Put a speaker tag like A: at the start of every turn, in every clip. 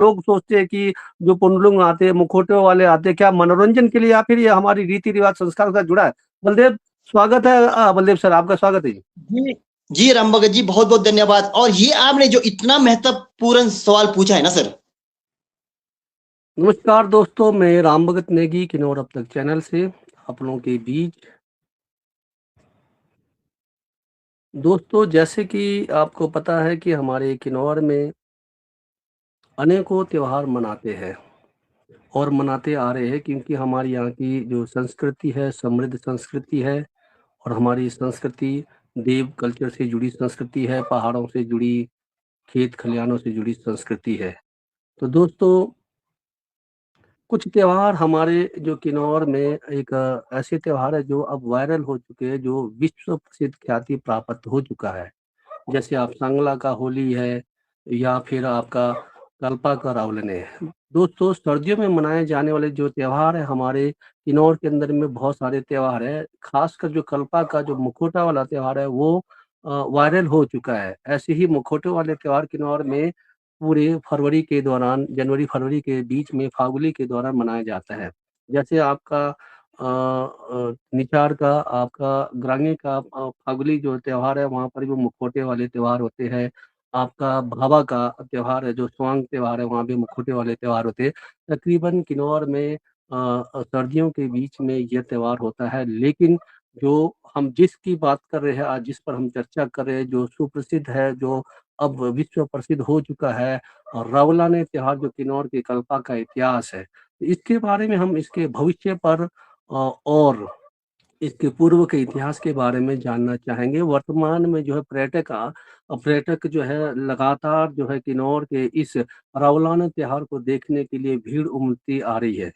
A: लोग सोचते हैं कि जो पुंडलुंग आते हैं, मुखौटे वाले आते हैं, क्या मनोरंजन के लिए या फिर ये हमारी रीति-रिवाज संस्कार के साथ जुड़ा है? बलदेव स्वागत है बलदेव सर आपका स्वागत है जी।
B: जी, जी राम भगत जी बहुत-बहुत धन्यवाद। और ये आपने जो इतना महत्वपूर्ण सवाल पूछा है ना सर।
A: नमस्कार दोस्तों, मैं राम भगत नेगी किन्नौर अब तक चैनल से आप लोगों के बीच दोस्तों जैसे कि आपको पता है कि हमारे किन्नौर में अनेकों त्योहार मनाते हैं और मनाते आ रहे हैं क्योंकि हमारे यहाँ की जो संस्कृति है, समृद्ध संस्कृति है और हमारी संस्कृति देव कल्चर से जुड़ी संस्कृति है, पहाड़ों से जुड़ी, खेत खलिहानों से जुड़ी संस्कृति है। तो दोस्तों कुछ त्योहार हमारे जो किन्नौर में एक ऐसे त्योहार है जो अब वायरल हो चुके हैं, जो विश्व प्रसिद्ध ख्याति प्राप्त हो चुका है। जैसे आप सांगला का होली है या फिर आपका कल्पा का रावलने है। दोस्तों सर्दियों में मनाए जाने वाले जो त्योहार है हमारे किन्नौर के अंदर में बहुत सारे त्योहार है। खासकर जो कल्पा का जो मुखौटा वाला त्योहार है वो वायरल हो चुका है। ऐसे ही मुखौटे वाले त्योहार किन्नौर में पूरे फरवरी के दौरान जनवरी-फरवरी के बीच में फाल्गुनी के दौरान मनाया जाता है। जैसे आपका निचार का, आपका ग्रांगी का फाल्गुनी जो त्योहार है वहाँ पर भी मुखौटे वाले त्योहार होते हैं। आपका भाभा का त्योहार है जो स्वांग त्योहार है वहाँ भी मुखौटे वाले त्योहार होते हैं। तकरीबन किन्नौर में सर्दियों के बीच में ये त्योहार होता है लेकिन जो हम जिसकी बात कर रहे हैं आज जिस पर हम चर्चा कर रहे हैं जो सुप्रसिद्ध है, जो अब विश्व प्रसिद्ध हो चुका है और रावलाने त्योहार जो किन्नौर के कल्पा का इतिहास है। इसके बारे में हम इसके भविष्य पर और इसके पूर्व के इतिहास के बारे में जानना चाहेंगे। वर्तमान में जो है पर्यटक जो है लगातार जो है किन्नौर के इस रावलाना त्योहार को देखने के लिए भीड़ उमड़ती आ रही है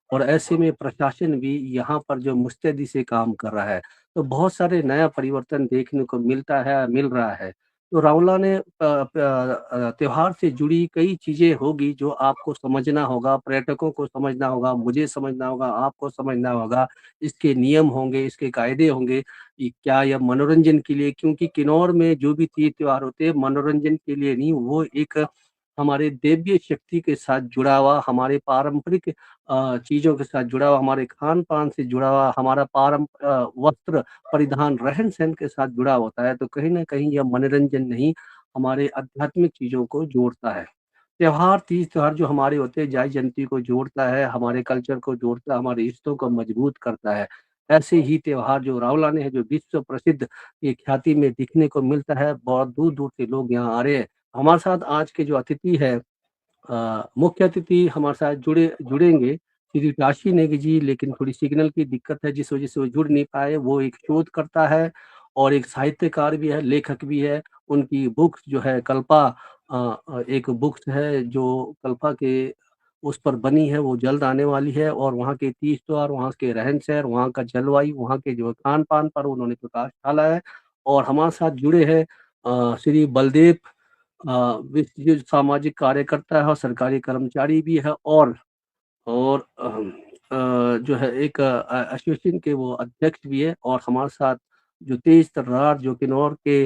A: और ऐसे में प्रशासन भी यहाँ पर जो मुस्तैदी से काम कर रहा है। तो बहुत सारे नया परिवर्तन देखने को मिल रहा है। तो रावलाने त्योहार से जुड़ी कई चीज़ें होगी जो आपको समझना होगा, पर्यटकों को समझना होगा, मुझे समझना होगा, आपको समझना होगा। इसके नियम होंगे, इसके कायदे होंगे, ये क्या यह मनोरंजन के लिए क्योंकि किन्नौर में जो भी तीज त्योहार होते हैं मनोरंजन के लिए नहीं, वो एक हमारे देवीय शक्ति के साथ जुड़ा हुआ, हमारे पारंपरिक चीज़ों के साथ जुड़ा हुआ, हमारे खान-पान से जुड़ा हुआ, हमारा वस्त्र परिधान, रहन-सहन के साथ जुड़ा होता है। तो कहीं न कहीं यह मनोरंजन नहीं, हमारे आध्यात्मिक चीज़ों को जोड़ता है। त्योहार, तीज त्योहार जो हमारे होते हैं, जाति जनती को जोड़ता है, हमारे कल्चर को जोड़ता है, हमारे रिश्तों को मजबूत करता है। ऐसे ही त्योहार जो रावलाने हैं, जो विश्व प्रसिद्ध ये ख्याति में दिखने को मिलता है, बहुत दूर-दूर से लोग यहाँ आ रहे हैं। हमारे साथ आज के जो अतिथि है मुख्य अतिथि हमारे साथ जुड़ेंगे श्री काशी नेगी जी, लेकिन थोड़ी सिग्नल की दिक्कत है जिस वजह से वो जुड़ नहीं पाए। वो एक शोधकर्ता है और एक साहित्यकार भी है, लेखक भी है। उनकी बुक्स जो है कल्पा एक बुक्स है जो कल्पा के उस पर बनी है, वो जल्द आने वाली है और वहाँ के तीज त्योहार, वहाँ के रहन-सहन, वहाँ का जलवायु, वहाँ के जो खान-पान पर उन्होंने प्रकाश डाला है और हमारे साथ जुड़े हैं श्री बलदेव जो सामाजिक कार्यकर्ता है और सरकारी कर्मचारी भी है और जो है एक एसोसिएशन के वो अध्यक्ष भी है और हमारे साथ जो तेज तर्रार जो किन्नौर के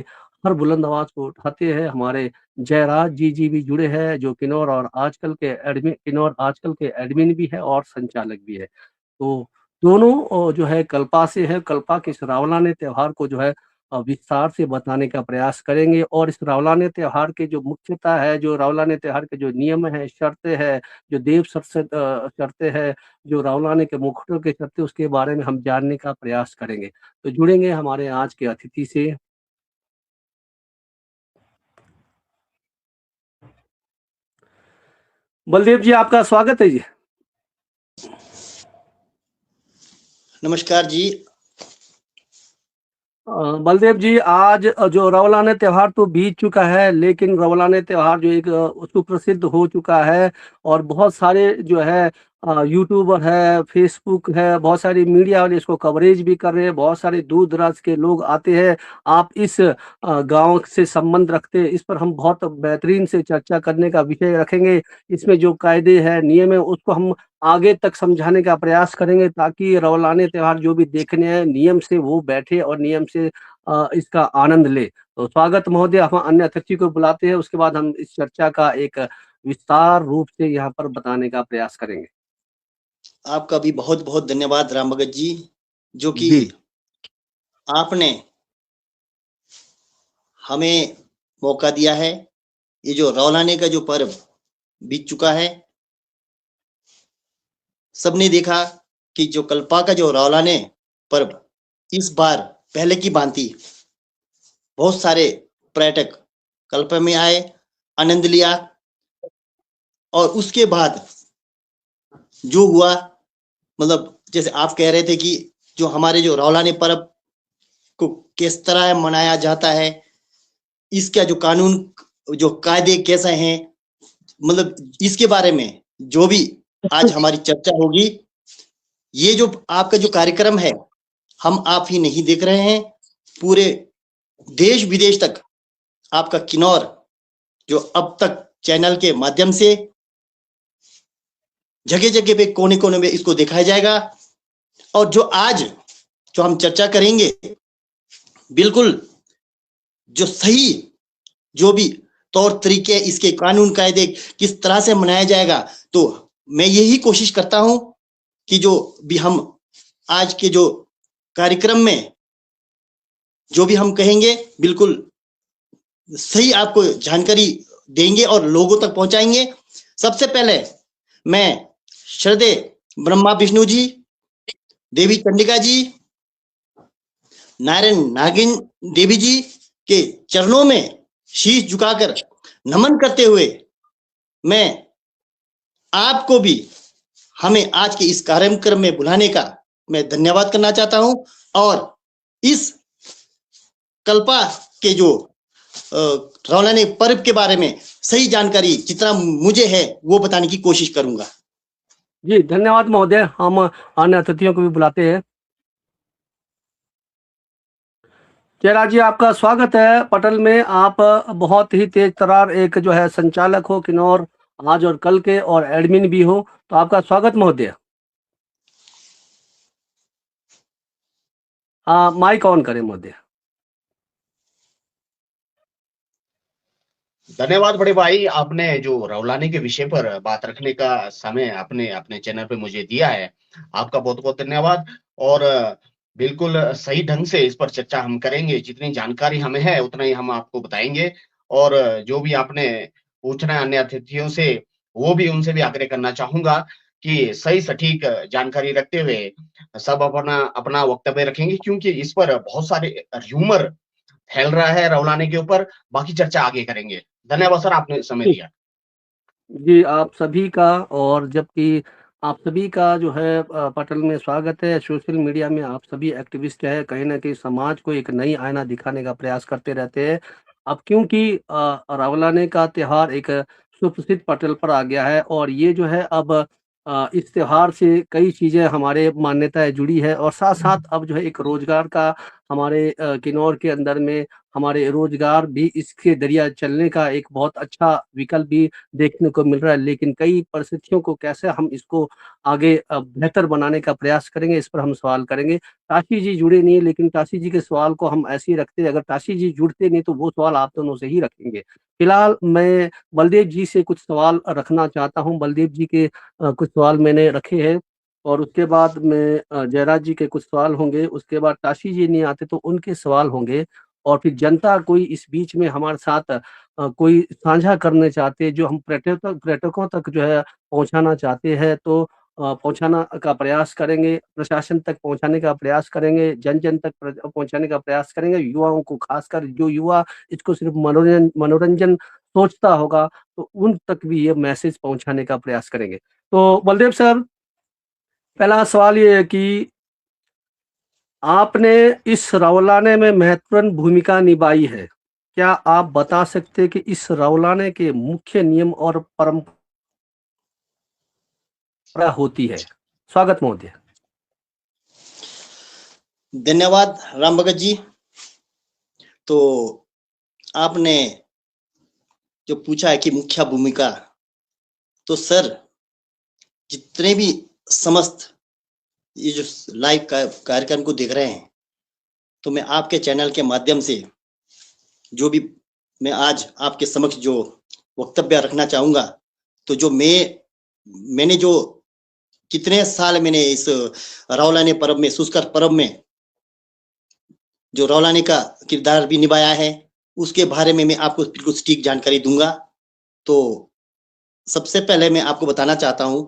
A: हर बुलंद आवाज को उठाते हैं हमारे जयराज जी भी जुड़े हैं जो किन्नौर आजकल के एडमिन भी है और संचालक भी है। तो दोनों जो है कल्पा से है, कल्पा के इस रावलाने त्योहार को जो है विस्तार से बताने का प्रयास करेंगे और इस रावलाने त्योहार के जो मुख्यता है, जो रावलाने त्योहार के जो नियम हैं, शर्तें हैं, जो शर्तें हैं, जो रावलाने के मुखौटों के शर्तें उसके बारे में हम जानने का प्रयास करेंगे। तो जुड़ेंगे हमारे आज के अतिथि से। बलदेव जी आपका स्वागत है जी।
B: नमस्कार जी।
A: बलदेव जी आज जो रवलाने त्योहार तो बीत चुका है लेकिन रवलाने त्योहार जो एक सुप्रसिद्ध हो चुका है और बहुत सारे जो है यूट्यूबर है, फेसबुक है, बहुत सारी मीडिया वाले इसको कवरेज भी कर रहे हैं, बहुत सारे दूर दराज के लोग आते हैं। आप इस गांव से संबंध रखते हैं, इस पर हम बहुत बेहतरीन से चर्चा करने का विषय रखेंगे। इसमें जो कायदे हैं, नियम है, उसको हम आगे तक समझाने का प्रयास करेंगे ताकि रवलाने त्योहार जो भी देखने हैं नियम से वो बैठे और नियम से इसका आनंद ले। तो स्वागत महोदय, हम अन्य अतिथि को बुलाते हैं, उसके बाद हम इस चर्चा का एक विस्तार रूप से यहाँ पर बताने का प्रयास करेंगे।
B: आपका भी बहुत बहुत धन्यवाद राम भगत जी, जो कि
A: जी,
B: आपने हमें मौका दिया है। ये जो रौलाने का जो पर्व बीत चुका है, सबने देखा कि जो कल्पा का जो रौलाने पर्व इस बार पहले की भांति बहुत सारे पर्यटक कल्प में आए, आनंद लिया। और उसके बाद जो हुआ, मतलब जैसे आप कह रहे थे कि जो हमारे जो रौलाने पर्व को किस तरह मनाया जाता है, इसका जो कानून, जो कायदे कैसे हैं, मतलब इसके बारे में जो भी आज हमारी चर्चा होगी। ये जो आपका जो कार्यक्रम है, हम आप ही नहीं देख रहे हैं, पूरे देश विदेश तक आपका किन्नौर जो अब तक चैनल के माध्यम से जगह जगह पे कोने कोने में इसको दिखाया जाएगा। और जो आज जो हम चर्चा करेंगे, बिल्कुल जो सही जो भी तौर तरीके, इसके कानून कायदे किस तरह से मनाया जाएगा, तो मैं यही कोशिश करता हूं कि जो भी हम आज के जो कार्यक्रम में जो भी हम कहेंगे, बिल्कुल सही आपको जानकारी देंगे और लोगों तक पहुंचाएंगे। सबसे पहले मैं श्रद्धेय ब्रह्मा विष्णु जी, देवी चंडिका जी, नारायण नागिन देवी जी के चरणों में शीश झुकाकर नमन करते हुए मैं आपको भी हमें आज के इस कार्यक्रम में बुलाने का मैं धन्यवाद करना चाहता हूं। और इस कल्पा के जो रौलाने पर्व के बारे में सही जानकारी जितना मुझे है वो बताने की कोशिश करूंगा।
A: जी, धन्यवाद महोदय। हम अन्य अतिथियों को भी बुलाते हैं। जयराज जी, आपका स्वागत है पटल में। आप बहुत ही तेज तर्रार एक जो है संचालक हो किन्नौर आज और कल के, और एडमिन भी हो, तो आपका स्वागत महोदय। माइक ऑन करें महोदय।
C: धन्यवाद बड़े भाई, आपने जो रौलाने के विषय पर बात रखने का समय अपने अपने चैनल पे मुझे दिया है, आपका बहुत बहुत धन्यवाद। और बिल्कुल सही ढंग से इस पर चर्चा हम करेंगे। जितनी जानकारी हमें है उतना ही हम आपको बताएंगे। और जो भी आपने पूछना है अन्य अतिथियों से, वो भी उनसे भी आग्रह करना चाहूंगा कि सही सटीक जानकारी रखते हुए सब अपना अपना वक्तव्य रखेंगे, क्योंकि इस पर बहुत सारे र्यूमर फैल रहा है रौलाने के ऊपर। बाकी चर्चा आगे करेंगे। धन्यवाद सर, आपने समय दिया।
A: जी, आप सभी का, और जबकि आप सभी का जो है पटल में स्वागत है। सोशल मीडिया में आप सभी एक्टिविस्ट हैं, कहीं न कहीं समाज को एक नई आईना दिखाने का प्रयास करते रहते हैं। अब क्योंकि रौलाने का त्योहार एक सुप्रसिद्ध पटल पर आ गया है, और ये जो है अब इस त्योहार से कई चीज़ें हमारे मान्यताएँ जुड़ी है, और साथ-साथ अब जो है एक रोज़गार का हमारे किन्नौर के अंदर में हमारे रोज़गार भी इसके ज़रिया चलने का एक बहुत अच्छा विकल्प भी देखने को मिल रहा है। लेकिन कई परिस्थितियों को कैसे हम इसको आगे बेहतर बनाने का प्रयास करेंगे, इस पर हम सवाल करेंगे। ताशी जी जुड़े नहीं है, लेकिन ताशी जी के सवाल को हम ऐसे ही रखते हैं। अगर ताशी जी जुड़ते नहीं तो वो सवाल आप दोनों से ही रखेंगे। फिलहाल मैं बलदेव जी से कुछ सवाल रखना चाहता हूँ। बलदेव जी के कुछ सवाल मैंने रखे हैं, और उसके बाद में जयराज जी के कुछ सवाल होंगे। उसके बाद ताशी जी नहीं आते तो उनके सवाल होंगे, और फिर जनता कोई इस बीच में हमारे साथ कोई साझा करने चाहते हैं, जो हम पर्यटकों तक जो है पहुँचाना चाहते हैं, तो पहुँचाना का प्रयास करेंगे, प्रशासन तक पहुँचाने का प्रयास करेंगे, जन-जन तक पहुँचाने का प्रयास करेंगे। युवाओं को, खासकर जो युवा इसको सिर्फ़ मनोरंजन सोचता होगा, तो उन तक भी ये मैसेज पहुँचाने का प्रयास करेंगे। तो बलदेव सर, पहला सवाल ये है कि आपने इस रौलाने में महत्वपूर्ण भूमिका निभाई है। क्या आप बता सकते हैं कि इस रौलाने के मुख्य नियम और परंपरा होती है? स्वागत महोदय।
B: धन्यवाद राम भगत जी। तो आपने जो पूछा है कि मुख्य भूमिका, तो सर जितने भी समस्त ये जो लाइव कार्यक्रम को देख रहे हैं, तो मैं आपके चैनल के माध्यम से जो भी मैं आज आपके समक्ष जो वक्तव्य रखना चाहूंगा, तो जो मैंने जो कितने साल मैंने इस रौलाने पर्व में, सुस्कर पर्व में जो रौलाने का किरदार भी निभाया है, उसके बारे में मैं आपको बिल्कुल सटीक जानकारी दूंगा। तो सबसे पहले मैं आपको बताना चाहता हूं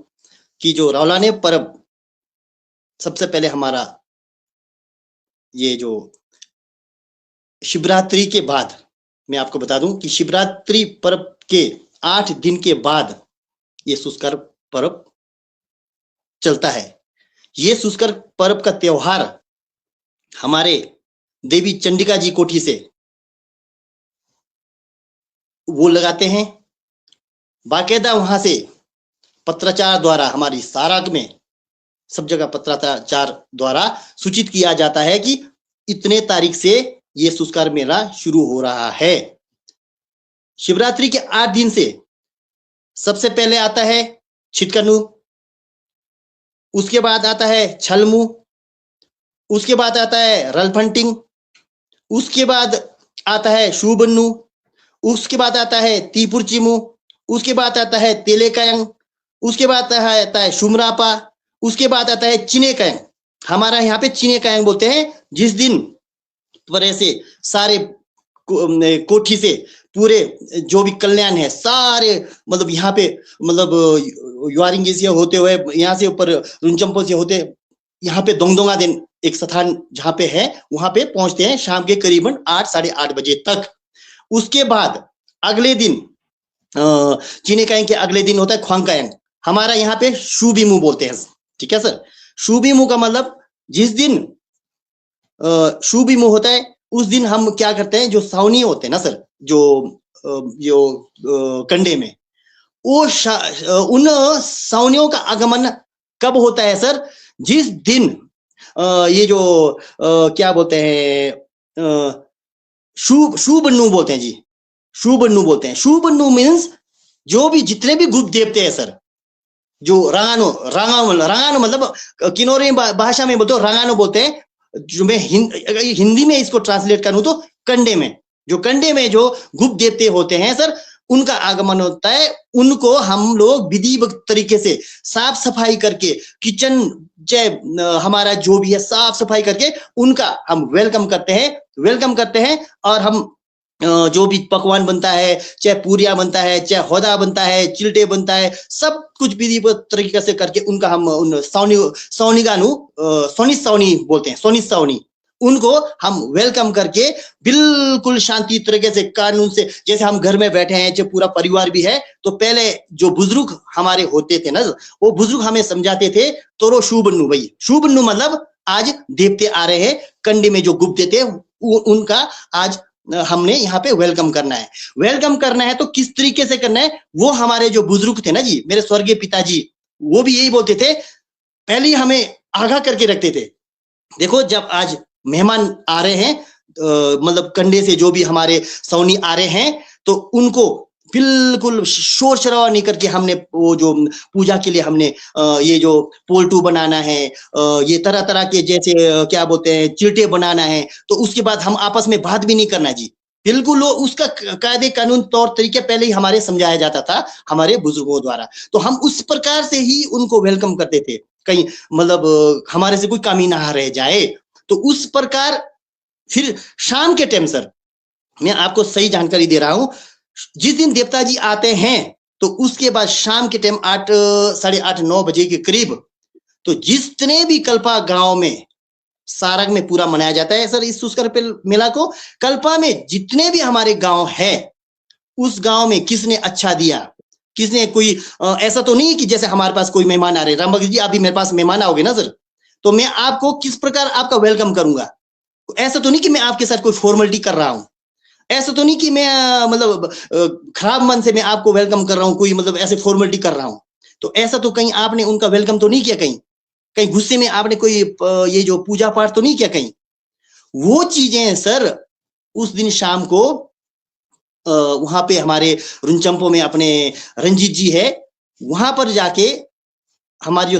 B: कि जो रौलाने पर्व, सबसे पहले हमारा ये जो शिवरात्रि के बाद, मैं आपको बता दूं कि शिवरात्रि पर्व के 8 दिन के बाद ये सुस्कर पर्व चलता है। ये सुस्कर पर्व का त्योहार हमारे देवी चंडिका जी कोठी से वो लगाते हैं। बाकायदा वहां से पत्राचार द्वारा, हमारी साराग में सब जगह पत्राचार द्वारा सूचित किया जाता है कि इतने तारीख से ये सुस्कर मेला शुरू हो रहा है। शिवरात्रि के 8 दिन से सबसे पहले आता है छिटकनु, उसके बाद आता है छलमू, उसके बाद आता है रलफंटिंग, उसके बाद आता है शुबन्नू, उसके बाद आता है तीपुरचिमू, उसके बाद आता है तेलेकायंग, उसके बाद आता है शुमरापा, उसके बाद आता है चिनेकायंग। हमारा यहाँ पे चिनेकायंग बोलते हैं, जिस दिन पर ऐसे सारे कोठी से पूरे जो भी कल्याण है सारे, मतलब यहाँ पे मतलब युआरिंगे से होते हुए यहाँ से ऊपर रुंचम्पो से होते यहाँ पे दोंगदोंगा दिन एक स्थान जहाँ पे है वहां पे पहुंचते हैं शाम के करीबन 8 साढ़े 8 बजे तक। उसके बाद अगले दिन चिनेकायंग के अगले दिन होता है ख्वांगकायंग। हमारा यहाँ पे शुबिमू बोलते हैं, ठीक है सर। शुबिमू का मतलब जिस दिन शुबिमू होता है उस दिन हम क्या करते हैं, जो सावनी होते हैं ना सर, जो कंडे में, वो उन सावनियों का आगमन कब होता है सर? जिस दिन ये जो क्या बोलते हैं, शुबन्नू बोलते हैं जी, शुबन्नू बोलते हैं। शुबन्नू मीन्स जो भी जितने भी गुप्त देवते हैं सर, जो रंगानो मतलब किन्नौरी भाषा में बोलते हो रंगानो बोलते हैं, जो मैं हिंदी में इसको ट्रांसलेट करूं तो कंडे में, जो कंडे में जो गुप्त देवते होते हैं सर, उनका आगमन होता है। उनको हम लोग विधिवत तरीके से साफ सफाई करके, किचन चाहे हमारा जो भी है साफ सफाई करके उनका हम वेलकम करते हैं। और हम जो भी पकवान बनता है, चाहे पूरिया बनता है, चाहे होदा बनता है, चिल्टे बनता है, सब कुछ विधिवत तरीके से करके उनका हम उन सोनी बोलते हैं, सोनी सावनी, उनको हम वेलकम करके बिल्कुल शांति तरीके से, कानून से, जैसे हम घर में बैठे हैं, चाहे पूरा परिवार भी है, तो पहले जो बुजुर्ग हमारे होते थे ना, वो बुजुर्ग हमें समझाते थे, तोरो शुबन्नू भाई, शुबन्नू मतलब आज देवते आ रहे हैं, कंडे में जो गुप्त थे उनका आज हमने यहाँ पे वेलकम करना है। तो किस तरीके से करना है, वो हमारे जो बुजुर्ग थे ना जी, मेरे स्वर्गीय पिताजी, वो भी यही बोलते थे, पहले ही हमें आगाह करके रखते थे। देखो जब आज मेहमान आ रहे हैं, मतलब कंडे से जो भी हमारे सौनी आ रहे हैं, तो उनको बिल्कुल शोर शराबा नहीं करके हमने वो जो पूजा के लिए हमने ये जो पोल्टू बनाना है, ये तरह तरह के जैसे क्या बोलते हैं चिल्टे बनाना है, तो उसके बाद हम आपस में बात भी नहीं करना जी, बिल्कुल उसका कायदे कानून तौर तरीके पहले ही हमारे समझाया जाता था हमारे बुजुर्गों द्वारा। तो हम उस प्रकार से ही उनको वेलकम करते थे, कहीं मतलब हमारे से कोई कमी ना रह जाए। तो उस प्रकार फिर शाम के टाइम सर, मैं आपको सही जानकारी दे रहा हूं, जिस दिन देवता जी आते हैं तो उसके बाद शाम के टाइम 8 साढ़े 8 9 बजे के करीब, तो जितने भी कल्पा गांव में सारग में पूरा मनाया जाता है सर इस सुस्कर मेला को, कल्पा में जितने भी हमारे गांव है, उस गांव में किसने अच्छा दिया, किसने कोई ऐसा तो नहीं कि जैसे हमारे पास कोई मेहमान आ रहे, राम भगत जी अभी मेरे पास मेहमान आओगे ना सर, तो मैं आपको किस प्रकार आपका वेलकम करूंगा। ऐसा तो नहीं कि मैं आपके साथ कोई फॉर्मेलिटी कर रहा हूं, ऐसा तो नहीं कि मैं मतलब खराब मन से मैं आपको वेलकम कर रहा हूं, कोई मतलब ऐसे फॉर्मेलिटी कर रहा हूं। तो ऐसा तो कहीं आपने उनका वेलकम तो नहीं किया, कहीं गुस्से में आपने कोई ये जो पूजा पाठ तो नहीं किया कहीं। वो चीजें सर उस दिन शाम को वहां पे हमारे रुंचम्पो में अपने रंजीत जी है, वहां पर जाके हमारी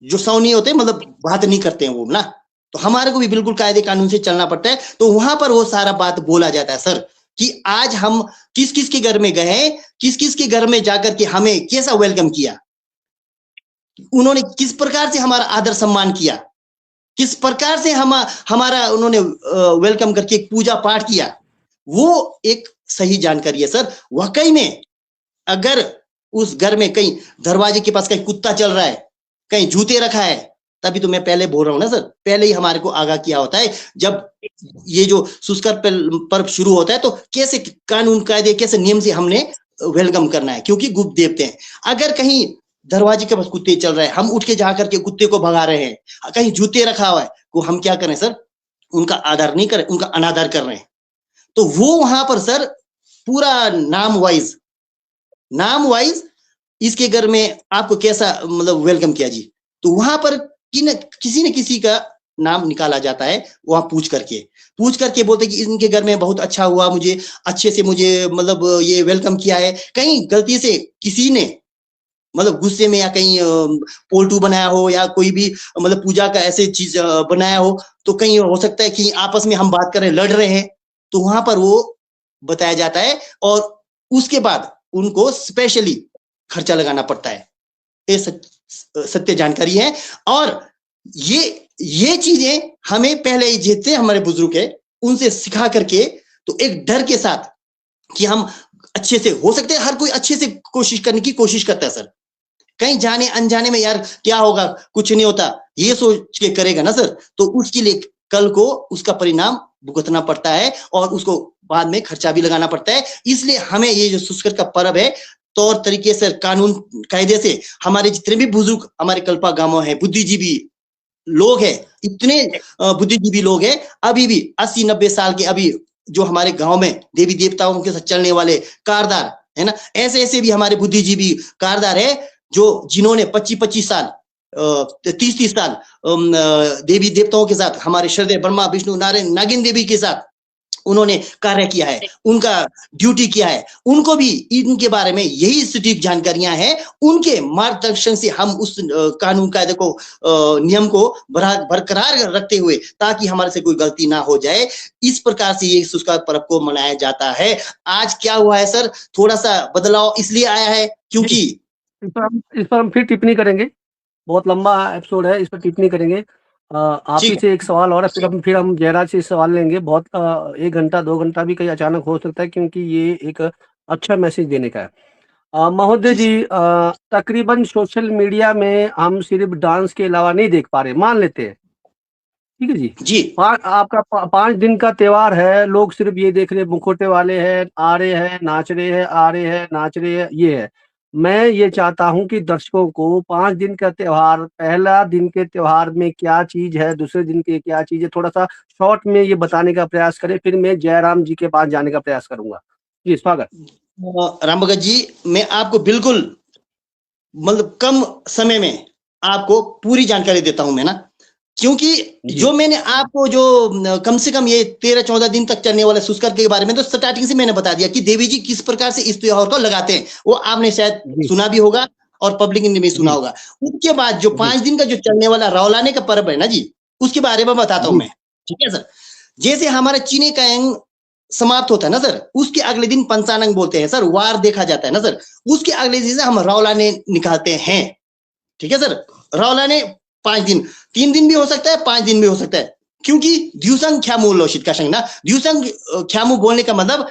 B: जो सौनी होते हैं मतलब बात नहीं करते हैं वो ना, तो हमारे को भी बिल्कुल कायदे कानून से चलना पड़ता है। तो वहां पर वो सारा बात बोला जाता है सर, कि आज हम किस किस के घर में गए, किस किस के घर में जाकर के हमें कैसा वेलकम किया, उन्होंने किस प्रकार से हमारा आदर सम्मान किया, किस प्रकार से हमारा उन्होंने वेलकम करके पूजा पाठ किया, वो एक सही जानकारी है सर। वाकई में अगर उस घर में कहीं दरवाजे के पास कहीं कुत्ता चल रहा है, कहीं जूते रखा है, तभी तो मैं पहले बोल रहा हूं ना सर, पहले ही हमारे को आगाह किया होता है। जब ये जो सुस्कर पर्व शुरू होता है तो कैसे कानून कायदे, कैसे नियम से हमने वेलकम करना है, क्योंकि गुप्त देवते हैं। अगर कहीं दरवाजे के पास कुत्ते चल रहे हैं, हम उठ के जा करके कुत्ते को भगा रहे हैं, कहीं जूते रखा हुआ है, तो हम क्या करें सर, उनका आदर नहीं करें, उनका अनादर कर रहे हैं। तो वो वहां पर सर पूरा नाम वाइज इसके घर में आपको कैसा मतलब वेलकम किया जी, तो वहां पर किसी न किसी का नाम निकाला जाता है, वहां पूछ करके बोलते कि इनके घर में बहुत अच्छा हुआ, मुझे अच्छे से मुझे मतलब ये वेलकम किया है। कहीं गलती से किसी ने मतलब गुस्से में या कहीं पोल्टू बनाया हो या कोई भी मतलब पूजा का ऐसे चीज बनाया हो, तो कहीं हो सकता है कि आपस में हम बात कर रहे हैं, लड़ रहे हैं, तो वहां पर वो बताया जाता है और उसके बाद उनको स्पेशली खर्चा लगाना पड़ता है। ये सत्य जानकारी है। और ये चीजें हमें पहले ही जितने हमारे बुजुर्ग है उनसे सिखा करके, तो एक डर के साथ कि हम अच्छे से हो सकते हैं, हर कोई अच्छे से कोशिश करने की कोशिश करता है सर। कहीं जाने अनजाने में यार क्या होगा, कुछ नहीं होता, ये सोच के करेगा ना सर, तो उसके लिए कल को उसका परिणाम भुगतना पड़ता है और उसको बाद में खर्चा भी लगाना पड़ता है। इसलिए हमें ये जो सुस्कर का पर्व है, तौर तरीके से, कानून कायदे से, हमारे जितने भी बुजुर्ग हमारे कल्पा गांव है, बुद्धिजीवी लोग हैं, इतने बुद्धिजीवी लोग हैं, अभी भी 80-90 साल के अभी जो हमारे गांव में देवी देवताओं के साथ चलने वाले कारदार है ना, ऐसे भी हमारे बुद्धिजीवी कारदार है जो जिन्होंने 25-25 साल 30-30 साल देवी देवताओं के साथ, हमारे श्रद्धेय ब्रह्मा विष्णु नारायण नागिन देवी के साथ उन्होंने कार्य किया है, उनका ड्यूटी किया है। उनको भी इनके बारे में यही सटीक जानकारियां हैं, उनके मार्गदर्शन से हम उस कानून कायदे को नियम को बरकरार रखते हुए, ताकि हमारे से कोई गलती ना हो जाए, इस प्रकार से ये सुस्कर पर्व को मनाया जाता है। आज क्या हुआ है सर, थोड़ा सा बदलाव इसलिए आया है क्योंकि
A: इस पर हम फिर टिप्पणी करेंगे, बहुत लंबा एपिसोड है, इस पर टिप्पणी करेंगे। आप ही से एक सवाल और है, फिर हम जयराज से सवाल लेंगे। बहुत 1 घंटा 2 घंटा भी कहीं अचानक हो सकता है, क्योंकि ये एक अच्छा मैसेज देने का है। महोदय जी, तकरीबन सोशल मीडिया में हम सिर्फ डांस के अलावा नहीं देख पा रहे, मान लेते हैं, ठीक है जी, आपका 5 दिन का त्योहार है, लोग सिर्फ ये देख रहे, मुखौटे वाले हैं, आ रहे हैं, नाच रहे हैं, आ रहे हैं, नाच रहे हैं, ये है। मैं ये चाहता हूं कि दर्शकों को 5 दिन का त्योहार, पहला दिन के त्योहार में क्या चीज है, दूसरे दिन की क्या चीज है, थोड़ा सा शॉर्ट में ये बताने का प्रयास करें, फिर मैं जयराम जी के पास जाने का प्रयास करूंगा। जी, स्वागत।
B: राम भगत जी, मैं आपको बिल्कुल मतलब कम समय में आपको पूरी जानकारी देता हूं मैं ना, क्योंकि जो मैंने आपको जो कम से कम ये 13-14 दिन तक चलने वाले सुस्कर के बारे में तो स्टार्टिंग से मैंने बता दिया कि देवी जी किस प्रकार से इस त्योहार को लगाते हैं, वो आपने शायद सुना भी होगा और पब्लिक ने भी सुना होगा। उसके बाद जो 5 दिन का जो चलने वाला रौलाने का पर्व है ना जी, उसके बारे में बताता हूं मैं, ठीक है सर। जैसे हमारा चीनी का अंग समाप्त होता है ना सर, उसके अगले दिन पंचांग बोलते हैं सर, वार देखा जाता है ना सर, उसके अगले दिन से हम रौलाने निकालते हैं, ठीक है सर। रौलाने 5 दिन, 3 दिन भी हो सकता है, 5 दिन भी हो सकता है, क्योंकि द्युसंग ख्यामु लोशित का संग ना, द्युसंग ख्यामु बोलने का मतलब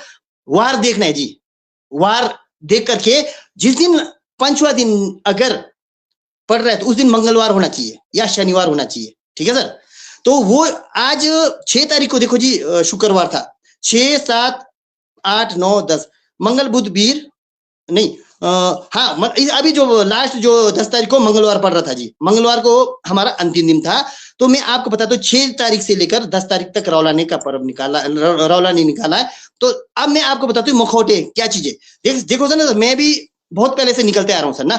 B: वार देखना है जी। वार देख करके जिस दिन 5वां दिन अगर पड़ रहा है तो उस दिन मंगलवार होना चाहिए या शनिवार होना चाहिए, ठीक है सर। तो वो आज 6 तारीख को देखो जी, शुक्रवार था, 6, 7, 8, 9, 10, मंगल बुध वीर नहीं, हाँ अभी जो लास्ट जो 10 तारीख को मंगलवार पड़ रहा था जी, मंगलवार को हमारा अंतिम दिन था। तो मैं आपको बता दूं 6 तारीख से लेकर 10 तारीख तक रौलाने का पर्व निकाला, रौलाने निकाला है। तो अब मैं आपको बताता हूँ मुखौटे क्या चीजें। देखो सर ना, मैं भी बहुत पहले से निकलते आ रहा हूँ सर ना।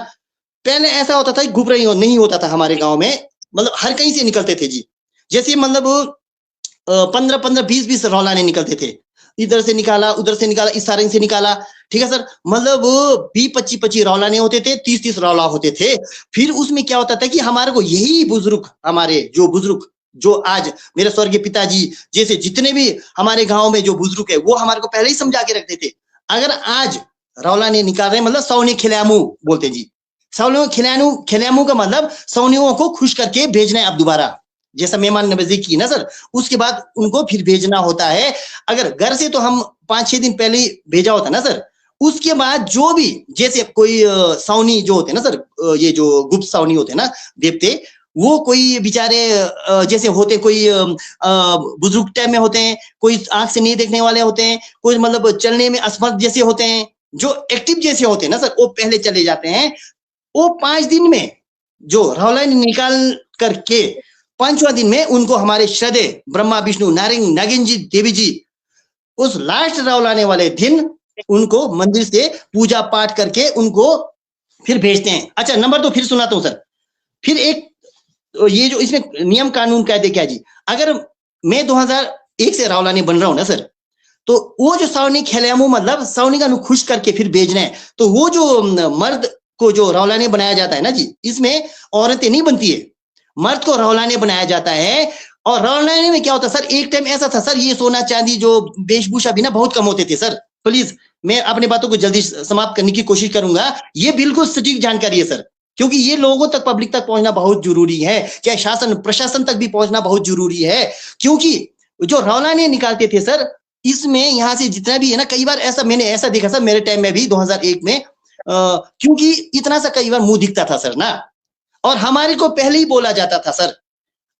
B: पहले ऐसा होता था घुप रही नहीं होता था हमारे गाँव में, मतलब हर कहीं से निकलते थे जी। जैसे मतलब 15-15, 20-20 रौलाने निकलते थे, इधर से निकाला, उधर से निकाला, इस सारंग से निकाला, ठीक है सर। मतलब 20-25 रौलाने होते थे, 30-30 रौला होते थे। फिर उसमें क्या होता था कि हमारे को यही बुजुर्ग, हमारे जो बुजुर्ग जो आज मेरे स्वर्गीय पिताजी जैसे जितने भी हमारे गांव में जो बुजुर्ग है वो हमारे को पहले ही समझा के रखते थे। अगर आज रौलानी निकाल रहे मतलब सौनी खिलामू बोलते जी, सौनी खिलामू का मतलब सौनियों को खुश करके भेजना है अब दोबारा, जैसा मेहमान नवाजी की ना सर, उसके बाद उनको फिर भेजना होता है। अगर घर से तो हम 5-6 दिन पहले ही भेजा होता ना सर, उसके बाद जो भी जैसे कोई सौनी जो होते ना सर, ये जो गुप्त सौनी होते ना देवते, वो कोई बेचारे जैसे होते कोई बुजुर्ग टाइम में होते हैं, कोई आंख से नहीं देखने वाले होते हैं, कोई मतलब चलने में असमर्थ जैसे होते हैं, जो एक्टिव जैसे होते हैं ना सर, वो पहले चले जाते हैं। वो 5 दिन में जो रौलानी निकाल करके 5वां दिन में उनको हमारे श्रद्धेय ब्रह्मा विष्णु नागिन जी देवी जी उस लास्ट रौलाने वाले दिन उनको मंदिर से पूजा पाठ करके उनको फिर भेजते हैं। अच्छा नंबर 2 फिर सुनाता हूं सर। फिर एक ये जो इसमें नियम कानून कायदे क्या जी, अगर मैं 2001 से रौलानी बन रहा हूं ना सर, तो वो जो सौनी खिलामू मतलब सौनी का खुश करके फिर भेजना है, तो वो जो मर्द को जो रौलानी बनाया जाता है ना जी, इसमें औरतें नहीं बनती है, मर्द को रौलानी बनाया जाता है। और रौलानी में क्या होता है सर, एक टाइम ऐसा था सर, ये सोना चांदी जो वेशभूषा भी ना बहुत कम होते थे सर। प्लीज मैं अपनी बातों को जल्दी समाप्त करने की कोशिश करूंगा, ये बिल्कुल सटीक जानकारी है सर, क्योंकि ये लोगों तक पब्लिक तक पहुंचना बहुत जरूरी है, चाहे शासन प्रशासन तक भी पहुंचना बहुत जरूरी है। क्योंकि जो रौलानी निकालते थे सर, इसमें यहाँ से जितना भी है ना, कई बार ऐसा मैंने ऐसा देखा सर मेरे टाइम में भी 2001 में, क्योंकि इतना सा कई बार मुंह दिखता था सर ना, और हमारे को पहले ही बोला जाता था सर,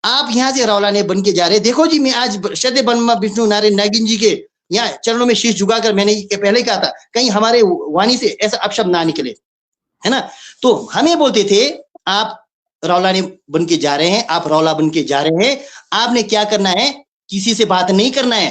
B: आप यहाँ से रौलानी बन के जा रहे, देखो जी मैं आज श्रद्धेय ब्रह्मा विष्णु नारायण नागिन जी के यहाँ चरणों में शीश झुकाकर मैंने पहले ही कहा था, कहीं हमारे वाणी से ऐसा अपशब्द ना निकले, है ना। तो हमें बोलते थे आप रौलानी बन के जा रहे हैं, आप रौला बन के जा रहे हैं, आपने क्या करना है, किसी से बात नहीं करना है,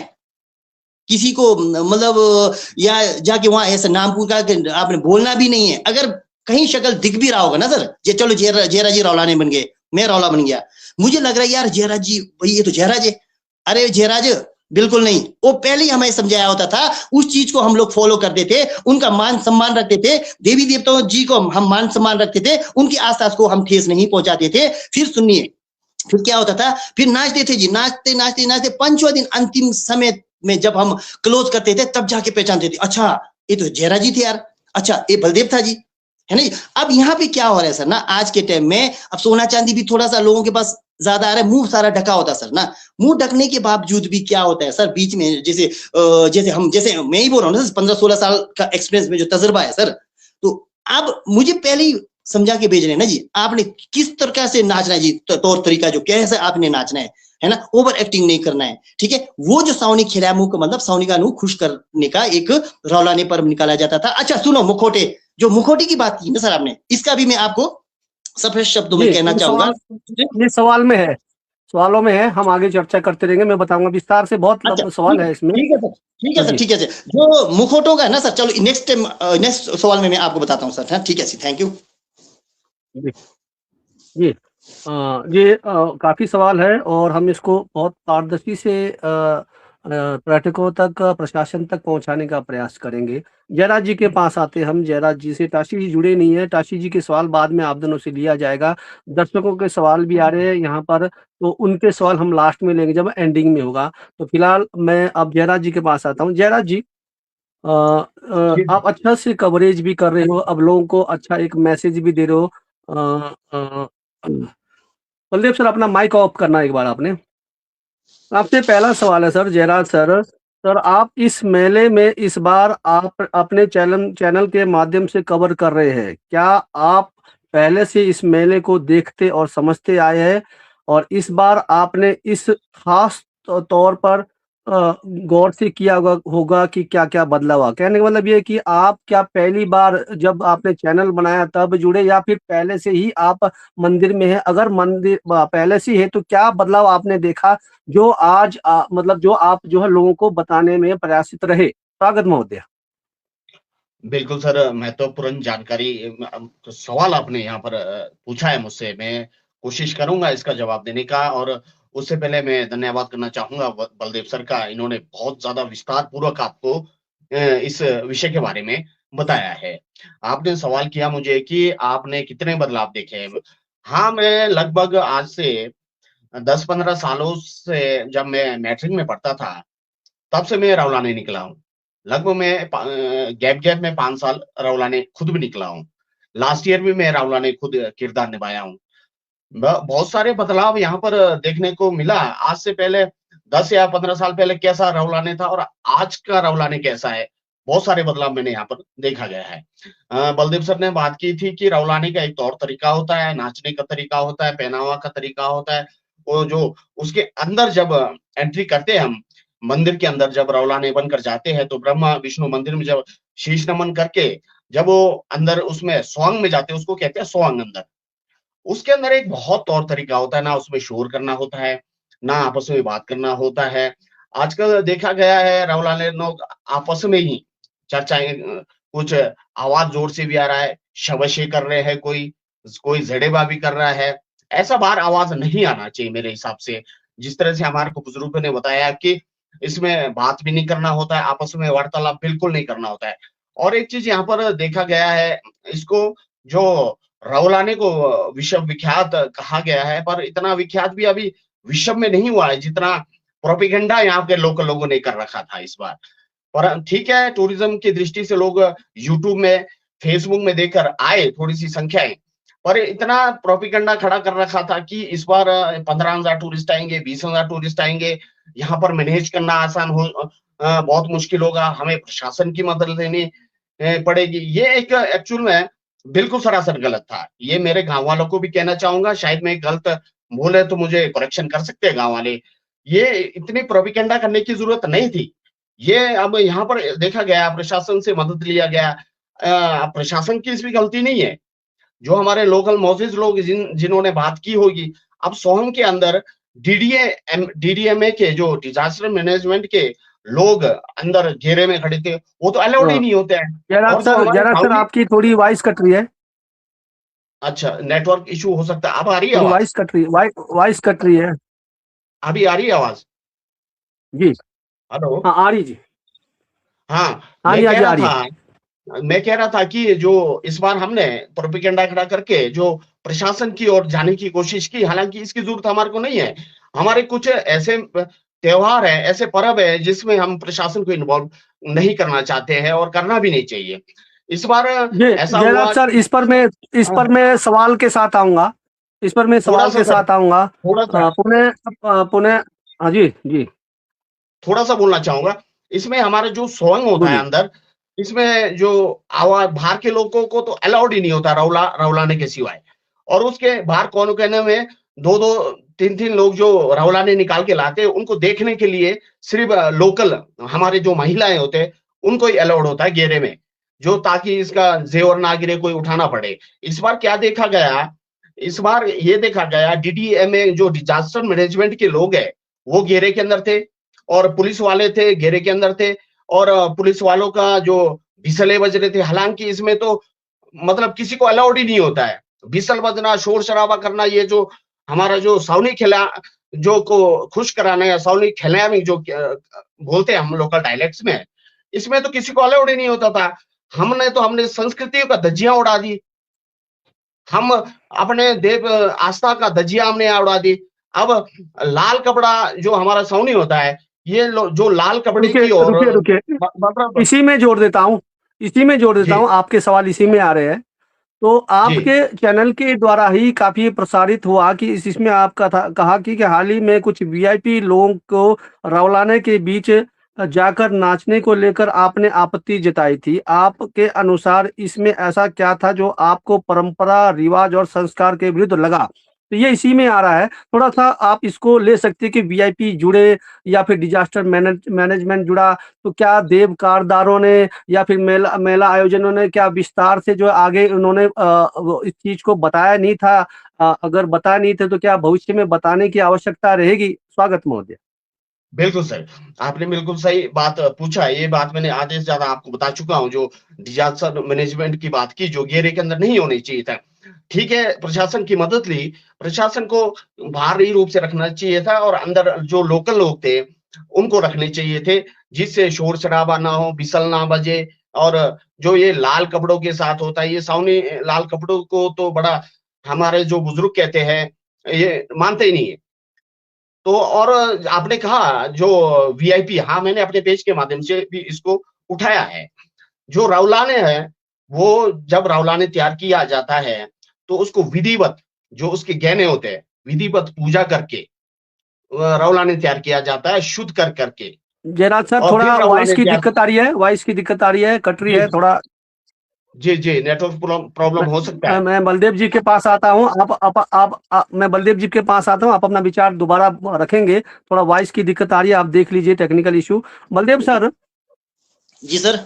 B: किसी को मतलब या जाके वहां ऐसा नाम पूछा आपने बोलना भी नहीं है। अगर कहीं शक्ल दिख भी रहा होगा ना सर, ये चलो जयराज जी रौलानी बन गए, मैं रौला बन गया, मुझे लग रहा है यार जयराज जी भाई ये तो जयराज है, अरे जयराज बिल्कुल नहीं, वो पहले ही हमें समझाया होता था, उस चीज को हम लोग फॉलो करते थे, उनका मान सम्मान रखते थे, देवी देवताओं जी को हम मान सम्मान रखते थे, उनकी आस्था को हम ठेस नहीं पहुंचाते थे। फिर सुनिए फिर क्या होता था, फिर नाचते थे जी, नाचते नाचते नाचते 5वां दिन अंतिम समय में जब हम क्लोज करते थे तब जाके पहचानते थे, अच्छा ये तो जयराज जी थे यार, अच्छा ये बलदेव था जी, है ना। अब यहाँ पे क्या हो रहा है सर ना, आज के टाइम में अब सोना चांदी भी थोड़ा सा लोगों के पास ज्यादा आ रहा है, मुंह सारा ढका होता है सर ना, मुंह ढकने के बावजूद भी क्या होता है सर, बीच में जैसे मैं ही बोल रहा हूँ ना 15-16 साल का एक्सपीरियंस में जो तजुर्बा है सर, तो अब मुझे पहले ही समझा के भेज रहे हैं ना जी, आपने किस तरह से नाचना है जी, तौर तरीका जो कैसे आपने नाचना है ना, ओवर एक्टिंग नहीं करना है, ठीक है। वो जो सौनी खिलामू का मतलब सौनी का मुंह खुश करने का एक रौलानी पर्व निकाला जाता था। अच्छा सुनो, मुखोटे, जो मुखोटे की बात की ना सर आपने, इसका भी मैं आपको सफेद शब्दों में कहना चाहूंगा।
A: ये सवाल में है, सवालों में है, हम आगे चर्चा करते रहेंगे, मैं बताऊंगा विस्तार से, बहुत
B: अच्छा,
A: सवाल है इसमें।
B: ठीक है सर, ठीक है सर, ठीक है सर, जो मुखोटों का है ना सर, चलो नेक्स्ट सवाल में मैं आपको बताता हूँ सर, ठीक है सर, थैंक यू
A: जी। ये काफी सवाल है और हम इसको बहुत पारदर्शी से पर्यटकों तक, प्रशासन तक पहुंचाने का प्रयास करेंगे। जयराज जी के पास आते हैं हम, जयराज जी से, टाशी जी जुड़े नहीं है, टाशी जी के सवाल बाद में आप दोनों से लिया जाएगा, दर्शकों के सवाल भी आ रहे हैं यहाँ पर, तो उनके सवाल हम लास्ट में लेंगे जब एंडिंग में होगा। तो फिलहाल मैं अब जयराज जी के पास आता हूँ। जयराज जी, आप अच्छा से कवरेज भी कर रहे हो, अब लोगों को अच्छा एक मैसेज भी दे रहे हो। बलदेव सर अपना माइक ऑफ करना एक बार आपने। आपसे पहला सवाल है सर, जयराज सर, सर आप इस मेले में इस बार आप अपने चैनल के माध्यम से कवर कर रहे हैं, क्या आप पहले से इस मेले को देखते और समझते आए हैं, और इस बार आपने इस खास तौर पर गौर से किया होगा कि क्या क्या बदलाव हुआ? कहने का मतलब ये है कि आप क्या पहली बार जब आपने चैनल बनाया तब जुड़े, या फिर पहले से ही आप मंदिर में है? अगर मंदिर पहले से है तो क्या बदलाव आपने देखा जो आज मतलब जो आप जो है लोगों को बताने में प्रयासित रहे? स्वागत महोदय।
C: बिल्कुल सर, महत्वपूर्ण जानकारी सवाल आपने यहाँ पर पूछा है मुझसे, मैं कोशिश करूंगा इसका जवाब देने का। और उससे पहले मैं धन्यवाद करना चाहूंगा बलदेव सर का, इन्होंने बहुत ज्यादा विस्तार पूर्वक आपको इस विषय के बारे में बताया है। आपने सवाल किया मुझे कि आपने कितने बदलाव देखे हैं। हाँ, मैं लगभग आज से 10-15 सालों से जब मैं मैट्रिक में पढ़ता था, तब से मैं रौलाने निकला हूँ। लगभग मैं गैप में 5 साल रौलाने खुद भी निकला हूँ। लास्ट ईयर भी मैं रौलाने खुद किरदार निभाया हूँ। बहुत सारे बदलाव यहाँ पर देखने को मिला। आज से पहले 10 या 15 साल पहले कैसा रौलाने था और आज का रौलाने कैसा है, बहुत सारे बदलाव मैंने यहाँ पर देखा गया है। बलदेव सर ने बात की थी कि रौलाने का एक तौर तरीका होता है, नाचने का तरीका होता है, पहनावा का तरीका होता है। वो जो उसके अंदर जब एंट्री करते हैं हम, मंदिर के अंदर जब रौलाने बनकर जाते हैं, तो ब्रह्मा विष्णु मंदिर में जब शीश नमन करके जब वो अंदर उसमें स्वांग में जाते हैं, उसको कहते हैं स्वांग अंदर। उसके अंदर एक बहुत तौर तरीका होता है, ना उसमें शोर करना होता है, ना आपस में बात करना होता है। आजकल देखा गया है रौलाने लोग आपस में ही चर्चाएँ कुछ आवाज़ ज़ोर से भी आ रहा है, शबशे कर रहे हैं कोई जड़ेबाज़ी कर रहा है। ऐसा बाहर आवाज़ नहीं आना चाहिए मेरे हिसाब से। जिस तरह से हमारे को बुजुर्गों ने बताया कि इसमें बात भी नहीं करना होता है, आपस में वार्तालाप बिल्कुल नहीं करना होता है। और एक चीज़ यहाँ पर देखा गया है, इसको जो रौलाने को विश्व विख्यात कहा गया है, पर इतना विख्यात भी अभी विश्व में नहीं हुआ है, जितना प्रोपेगेंडा यहाँ के लोकल लोगों ने कर रखा था इस बार। पर ठीक है, टूरिज्म की दृष्टि से लोग यूट्यूब में, फेसबुक में देखकर आए थोड़ी-सी संख्याएँ, पर इतना प्रोपेगेंडा खड़ा कर रखा था कि इस बार 15,000 टूरिस्ट आएँगे, 20,000 टूरिस्ट आएँगे, यहाँ पर मैनेज करना आसान बहुत मुश्किल होगा, हमें प्रशासन की मदद लेनी पड़ेगी। ये एक एक्चुअल में बिल्कुल सरासर गलत था। ये मेरे गाँव वालों को भी कहना चाहूँगा, शायद मैं गलत बोले तो मुझे करेक्शन कर सकते हैं गाँव वाले। ये इतनी प्रोपेगेंडा करने की ज़रूरत नहीं थी। ये अब यहाँ पर देखा गया, प्रशासन से मदद लिया गया। प्रशासन की इसमें गलती नहीं है। जो हमारे लोकल मोज़िज़ लोग जिन्होंने बात की होगी, अब सोहम के अंदर डीडीएमए के जो डिज़ास्टर मैनेजमेंट के लोग अंदर घेरे में खड़े थे, वो तो अलाउड ही
A: हाँ,
C: नहीं होते हैं। और जो हमारे
A: जरा सर
C: साउदी
A: आपकी थोड़ी वॉइस कट रही है।
C: अच्छा, नेटवर्क इश्यू हो सकता है। अब आ रही है
A: थोड़ी
C: आवाज़?
A: वॉइस कट रही है।
C: अभी आ रही है आवाज़?
A: जी,
C: हेलो?
A: हाँ, आ रही जी।
C: हाँ,
A: हाँ जी, हाँ जी, आ रही है।
C: मैं कह रहा था कि जो इस बार हमने प्रोपेगेंडा खड़ा करके जो प्रशासन की ओर जाने की कोशिश की, हालाँकि इसकी ज़रूरत हमारे को नहीं है। हमारे कुछ ऐसे त्योहार हैं, ऐसे पर्व हैं जिसमें हम प्रशासन को इन्वॉल्व नहीं करना चाहते हैं और करना भी नहीं चाहिए। इस बार
A: जी,
C: ऐसा
A: जनाब
C: हुआ
A: सर, इस
C: हाँ,
A: पर मैं सवाल के साथ आऊँगा। इस पर मैं सवाल
C: थोड़ा-सा
A: के
C: सर,
A: साथ आऊँगा।
C: थोड़ा-सा
A: पुनः हाँ जी, जी,
C: थोड़ा-सा बोलना चाहूँगा। इसमें हमारा जो सोंग होता है
A: बोलिए।
C: अंदर, इसमें जो बाहर के लोगों को तो अलाउड ही नहीं होता रौलाने के सिवाय। और उसके बाहर कोने-कोने में 2-2 3-3 लोग जो रौलाने निकाल के लाते हैं, उनको देखने के लिए सिर्फ़ लोकल हमारे जो महिलाएँ होते हैं, उनको ही अलाउड होता है घेरे में, जो ताकि इसका ज़ेवर ना गिरे, कोई उठाना पड़े। इस बार क्या देखा गया, इस बार ये देखा गया डीडीएमए जो डिज़ास्टर मैनेजमेंट के लोग हैं, वो घेरे के अंदर थे और पुलिस वाले थे, घेरे के अंदर थे और पुलिस वालों का जो व्हिसलें बज रहे थे, हालाँकि इसमें तो मतलब किसी को अलाउड ही नहीं होता है। व्हिसल बजना, शोर-शराबा करना, ये जो हमारा जो सावनी खेला जो को खुश कराना या सावनी खिलाने जो बोलते हैं हम लोकल डायलेक्ट्स में, इसमें तो किसी को अलाउड ही नहीं होता था। हमने संस्कृति का धज्जियाँ उड़ा दी। हम अपने देव आस्था का धज्जियाँ हमने उड़ा दी। अब लाल कपड़ा जो हमारा सावनी होता है, ये जो लाल कपड़े
A: रुकिए,
C: की ओर
A: रुकिए, रुकिए।
C: मतलब
A: इसी में जोड़ देता
C: जी,
A: हूँ, आपके सवाल इसी में आ रहे हैं। तो
C: जी,
A: आपके चैनल के द्वारा ही काफ़ी प्रसारित हुआ कि इसमें आपका था कहा कि हाल ही में कुछ वीआईपी लोगों को रौलाने के बीच जाकर नाचने को लेकर आपने आपत्ति जताई थी। आपके अनुसार इसमें ऐसा क्या था जो आपको परंपरा, रिवाज और संस्कार के विरुद्ध लगा? तो ये इसी में आ रहा है। थोड़ा-सा आप इसको ले सकते हैं कि वीआईपी जुड़े या फिर डिज़ास्टर मैनेजमेंट जुड़ा, तो क्या देव कारदारों ने या फिर मेला मेला आयोजनों ने क्या विस्तार से जो आगे उन्होंने वो इस चीज़ को बताया नहीं था? अगर बताया नहीं थे तो क्या भविष्य में बताने की आवश्यकता रहेगी? स्वागत महोदय।
C: बिल्कुल सही। आपने बिल्कुल सही बात पूछा। ये बात मैंने आधे से ज़्यादा आपको बता चुका हूँ, जो डिज़ास्टर मैनेजमेंट की बात की, जो घेरे के अंदर नहीं होनी चाहिए था। ठीक है, प्रशासन की मदद ली, प्रशासन को बाहरी रूप से रखना चाहिए था और अंदर जो लोकल लोग थे, उनको रखने चाहिए थे, जिससे शोर-शराबा ना हो, व्हिसल ना बजे और जो ये लाल कपड़ों के साथ होता है, ये सावनी लाल कपड़ों को तो बड़ा हमारे जो बुजुर्ग कहते हैं, ये मानते ही नहीं है। तो और आपने कहा जो वीआईपी, हाँ मैंने अपने पेज के माध्यम से भी इसको उठाया है। जो रौलाने है वो जब रौलाने तैयार किया जाता है तो उसको विधिवत, जो उसके गहने होते हैं, विधिवत पूजा करके रौलाने तैयार किया जाता है, शुद्ध कर करके।
A: जयराज सर,
C: और फिर
A: थोड़ा वॉइस
C: रौलाने
A: की
C: तैयार,
A: दिक्कत आ रही है, वॉइस की दिक्कत आ रही है, कट रही
C: जी
A: है थोड़ा।
C: जी जी, नेटवर्क प्रॉब्लम हो सकता है।
A: मैं बलदेव जी के पास आता हूँ। मैं बलदेव जी के पास आता हूँ, आप अपना विचार दोबारा रखेंगे। थोड़ा वॉइस की दिक्कत आ रही है, आप देख लीजिए, टेक्निकल इशू। बलदेव सर,
B: जी सर,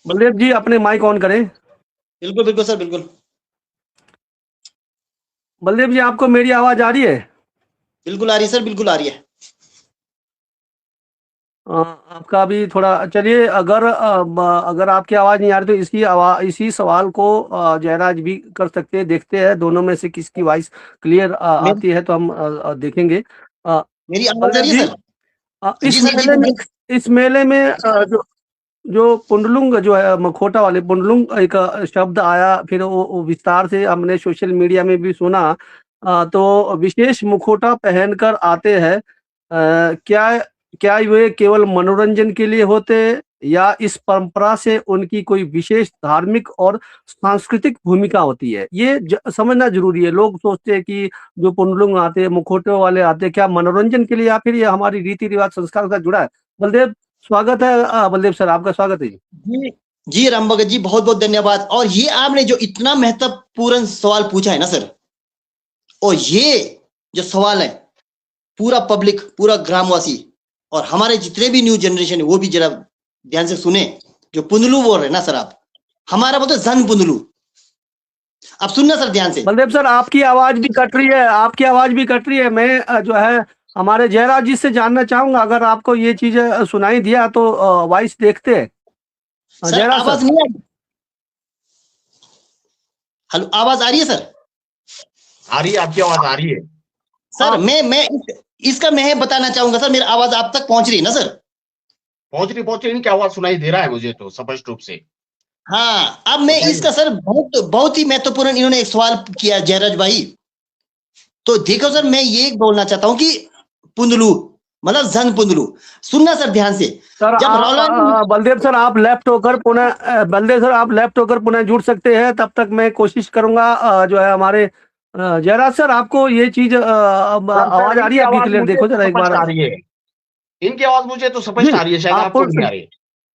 A: बलदेव जी अपने माइक ऑन करें।
B: बिल्कुल बिल्कुल सर, बिल्कुल
A: बलदेव जी, आपको मेरी आवाज आ रही है?
B: बिल्कुल आ रही है सर, बिल्कुल आ रही है।
A: आपका भी थोड़ा चलिए, अगर आपकी आवाज नहीं आ रही तो इसी सवाल को जयराज भी कर सकते हैं। देखते हैं दोनों में से किसकी वॉइस क्लियर
B: मेरी
A: आती है, तो हम देखेंगे। अ,
B: मेरी आवाज आ
A: बलदेव
B: रही है
A: जी,
B: सर? जी
A: इस
B: सर, जी
A: मेले में
B: बोलिए।
A: जो जो पुंडलुंग जो है, मखोटा वाले पुंडलुंग एक शब्द आया, फिर वो विस्तार से हमने सोशल मीडिया में भी सुना। तो विशेष मुखोटा पहनकर आते हैं। क्या क्या वे केवल मनोरंजन के लिए होते, या इस परंपरा से उनकी कोई विशेष धार्मिक और सांस्कृतिक भूमिका होती है? ये समझना जरूरी है। लोग सोचते हैं कि जो पुंडलुंग आते हैं, मुखोटे वाले आते हैं, क्या मनोरंजन के लिए, या फिर ये हमारी रीति रिवाज संस्कार के साथ जुड़ा है? बलदेव, स्वागत है। बलदेव सर, आपका स्वागत है जी।
B: जी जी राम भगत जी, बहुत बहुत धन्यवाद। और ये आपने जो इतना महत्वपूर्ण सवाल पूछा है ना सर, और ये जो सवाल है, पूरा पब्लिक, पूरा ग्रामवासी और हमारे जितने भी न्यू जनरेशन है वो भी जरा ध्यान से सुने। जो पुंदलू बोल रहे हैं ना सर आप, हमारा बोलते जन पुंदलू। आप सुनना सर ध्यान से।
A: बलदेव सर, आपकी आवाज भी कट रही है, आपकी आवाज भी कट रही है। मैं जो है हमारे जयराज जी से जानना चाहूंगा, अगर आपको ये चीजें सुनाई दिया तो वॉइस देखते हैं।
B: सर
A: जयराज
B: आवाज
A: सर।
B: नहीं आ रही? हेलो, आवाज आ रही है सर?
C: आ रही है, आपकी आवाज आ रही है।
B: सर इसका मैं बताना चाहूंगा सर, मेरी आवाज आप तक पहुंच रही है ना सर?
C: पहुंच रही, इनकी आवाज सुनाई दे रहा है मुझे तो स्पष्ट रूप से।
B: हाँ, अब मैं
C: बताइए।
B: इसका सर बहुत ही महत्वपूर्ण इन्होंने एक सवाल किया जयराज भाई। तो देखो सर, मैं ये बोलना चाहता हूँ कि पुंदलू मतलब जन पुंदलू, सुनना सर ध्यान से।
A: सर
B: जब रौलानी,
A: बलदेव सर, आप लेफ्ट होकर पुनः बलदेव सर, आप लेफ्ट होकर पुनः जुड़ सकते हैं। तब तक मैं कोशिश करूंगा। जो है हमारे जयराज सर, आपको ये चीज
C: सर
A: आवाज आ रही
C: इनकी
A: है आपकी
C: आवाज
A: क्लियर?
C: मुझे
A: देखो
C: तो
A: जरा एक
C: स्पष्ट
A: बार।
C: आ रही है, इनकी आवाज मुझे तो
A: जी,
C: स्पष्ट आ रही है, शायद
A: आपको
C: आपको नहीं आ रही।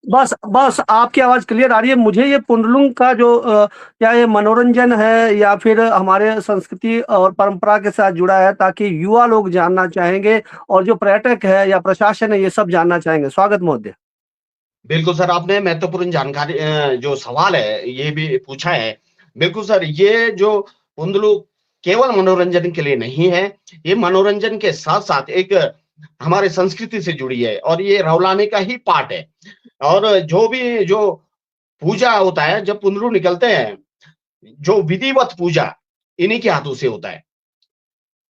A: बस बस आपकी आवाज क्लियर आ रही है मुझे। ये पुंडलुंग का जो क्या ये मनोरंजन है, या फिर हमारे संस्कृति और परंपरा के साथ जुड़ा है, ताकि युवा लोग जानना चाहेंगे, और जो पर्यटक है या प्रशासन है ये सब जानना चाहेंगे। स्वागत महोदय।
C: बिल्कुल सर, आपने महत्वपूर्ण जानकारी, जो सवाल है ये भी पूछा है। बिल्कुल सर, ये जो पुंदलू केवल मनोरंजन के लिए नहीं है, ये मनोरंजन के साथ साथ एक हमारे संस्कृति से जुड़ी है और ये रौलाने का ही पार्ट है। और जो पूजा होता है, जब पुंदलू निकलते हैं, जो विधिवत पूजा इन्हीं के हाथों से होता है।